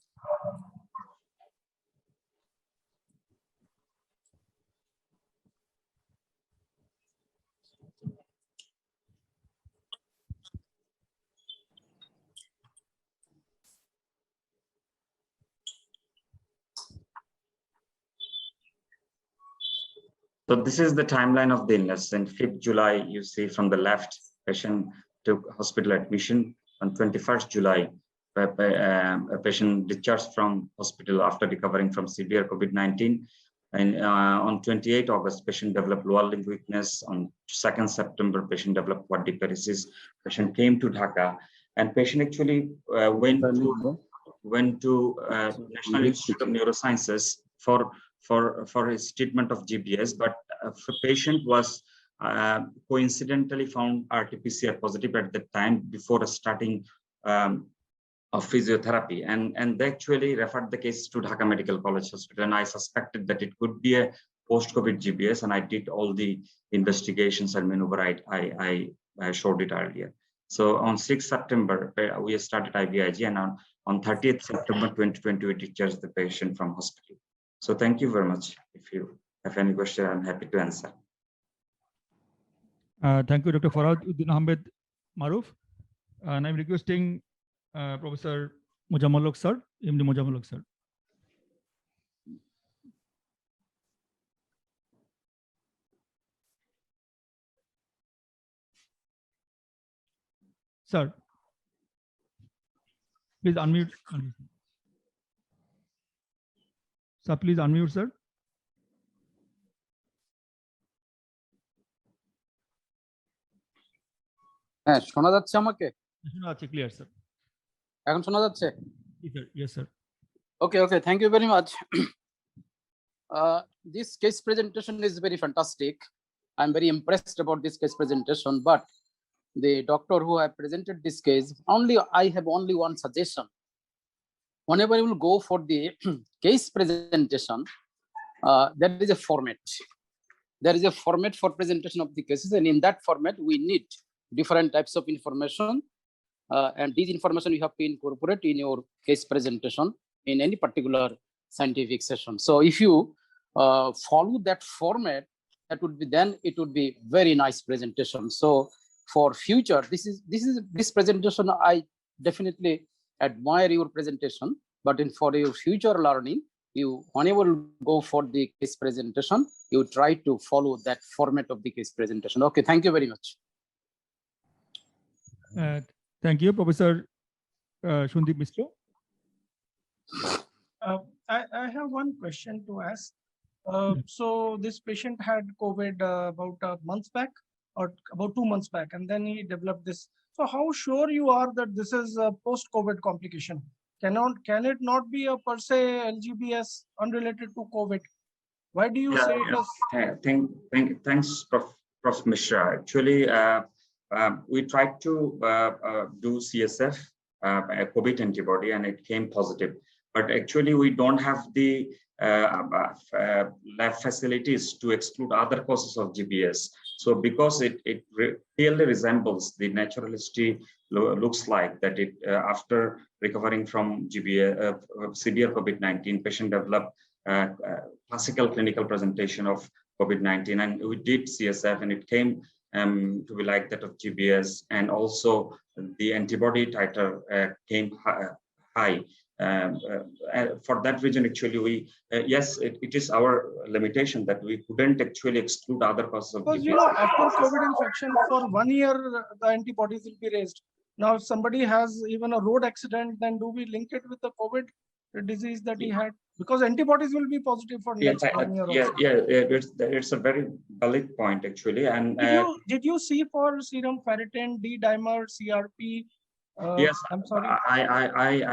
So this is the timeline of the illness. On 5th July, you see from the left, patient took hospital admission. On 21st July, a patient discharged from hospital after recovering from severe COVID-19. And on 28 August, patient developed lower limb weakness. On 2nd September, patient developed quadriparesis. Patient came to Dhaka, and patient actually went to went to National Institute of Neurosciences for his treatment of GBS, but a patient was coincidentally found RT-PCR positive at the time before starting of physiotherapy, and they actually referred the case to Dhaka Medical College Hospital, and I suspected that it could be a post-COVID GBS, and I did all the investigations and maneuver I showed it earlier. So on 6th September, we started IVIG, and on 30th September 2020, we discharged the patient from hospital. So thank you very much. If you have any question, I'm happy to answer. Thank you, Dr. Farhad Uddin Ahmed Maruf. And I'm requesting Professor Mujammal Haq sir, MD Mujammal Haq sir. Sir, please unmute. Sir, please unmute, sir. হ্যাঁ, শোনা যাচ্ছে আমাকে? শোনা যাচ্ছে, clear sir. এখন শোনা যাচ্ছে? Yes sir. Okay, thank you very much. This case presentation is very fantastic. I'm very impressed about this case presentation, but the doctor who have presented this case, I have only one suggestion. Whenever you will go for the case presentation, there is a format. There is a format for presentation of the cases, and in that format, we need different types of information, and these information you have to incorporate in your case presentation in any particular scientific session. So if you follow that format, it would be very nice presentation. So for future, this presentation, I definitely admire your presentation, but for your future learning, you whenever you go for the case presentation, you try to follow that format of the case presentation. Okay, thank you very much. Thank you, Professor Shundeep Mishra. I have one question to ask. So this patient had COVID about a month back, or about 2 months back, and then he developed this. So how sure you are that this is a post-COVID complication? Can it not be a per se LGBS unrelated to COVID? Why do you say it is? Thanks, Prof. Mishra. Actually, we tried to do CSF, a COVID antibody, and it came positive. But actually, we don't have the lab facilities to exclude other causes of GBS. So because it really resembles the natural history, looks like that it after recovering from GBS, severe COVID-19, patient developed classical clinical presentation of COVID-19, and we did CSF, and it came to be like that of GBS, and also the antibody titer came high. For that reason, actually, we yes, it is our limitation that we couldn't actually exclude other causes of because GBS. After COVID infection for 1 year, the antibodies will be raised. Now, if somebody has even a road accident, then do we link it with the COVID disease that he had? Because antibodies will be positive for next 1 year. It's a very valid point, actually. And did you see for serum ferritin, D-dimer, CRP? Yes, I'm sorry.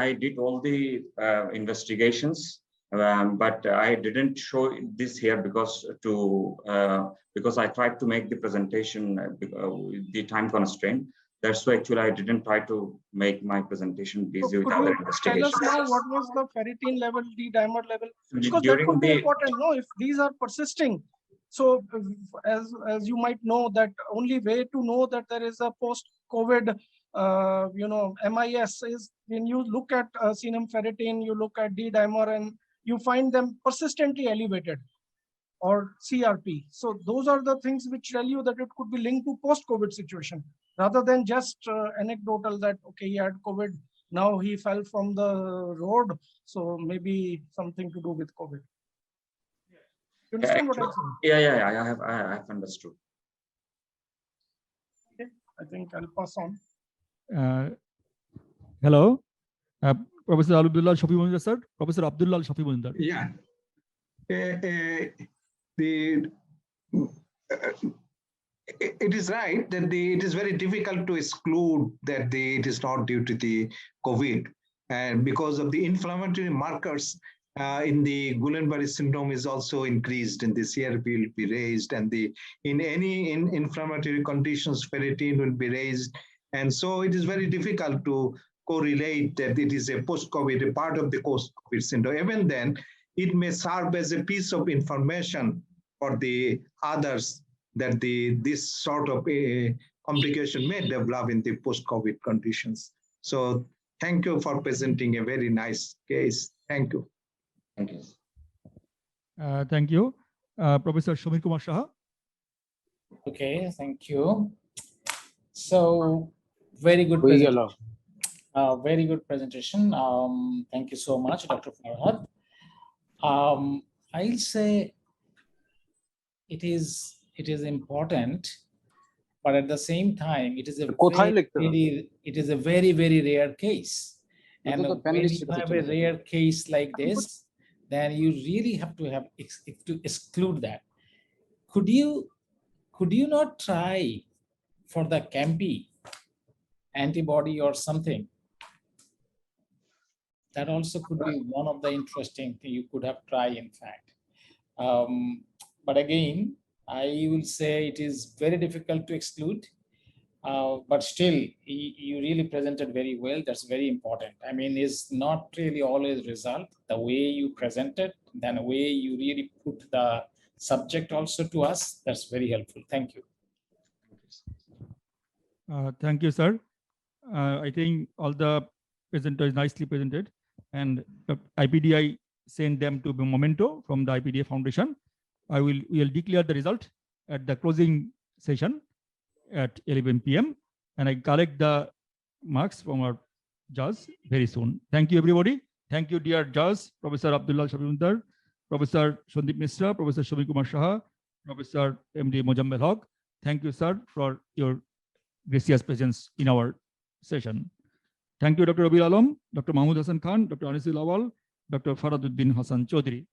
I did all the investigations, but I didn't show this here because I tried to make the presentation with the time constraint. That's why actually I didn't try to make my presentation busy with other investigations. Tell us now what was the ferritin level, D-dimer level? Because that could be important. No, if these are persisting. So as you might know, that only way to know that there is a post-COVID MIS is when you look at serum ferritin, you look at D-dimer, and you find them persistently elevated, or CRP. So those are the things which tell you that it could be linked to post-COVID situation, rather than just anecdotal that, okay, he had COVID, now he fell from the road, so maybe something to do with COVID. You understand what I'm saying? Yeah, I have understood. Okay, I think I'll pass on. Hello, Professor Abdullah Shafi Mohinder, sir. Professor Abdullah Shafi Mohinder. Yeah. It is right that it is very difficult to exclude that it is not due to the COVID. and because of the inflammatory markers in the Guillain-Barré syndrome is also increased, and the CRP will be raised, and in any inflammatory conditions, ferritin will be raised. And so it is very difficult to correlate that it is a post-COVID, a part of the post-COVID syndrome. Even then, it may serve as a piece of information for the others that this sort of a complication may develop in the post-COVID conditions. So thank you for presenting a very nice case. Thank you. Thank you. Thank you. Professor Shamir Kumar Saha. Okay, thank you. So very good presentation. Very good presentation. Thank you so much, Dr. Farhad. I'll say it is important, but at the same time, it is a very, very rare case. And when you have a rare case like this, then you really have to exclude that. Could you not try for the CAMPI antibody or something? That also could be one of the interesting things you could have tried, in fact. But again, I will say it is very difficult to exclude, but still, you really presented very well. That's very important. I mean, it's not really always result. The way you presented, then the way you really put the subject also to us, that's very helpful. Thank you. Thank you, sir. I think all the presenters nicely presented, and IPDI sent them to Memento from the IPDI Foundation. We will declare the result at the closing session at 11 p.m. and I collect the marks from our judge very soon. Thank you, everybody. Thank you, dear judge, Professor Abdullah Shabimundar, Professor Sandeep Misra, Professor Shamir Kumar Saha, Professor MD Mojammel Haq. Thank you, sir, for your gracious presence in our session. Thank you, Dr. Abir Alam, Dr. Mahmood Hassan Khan, Dr. Anisul Awal, Dr. Faraduddin Hassan Chaudhary.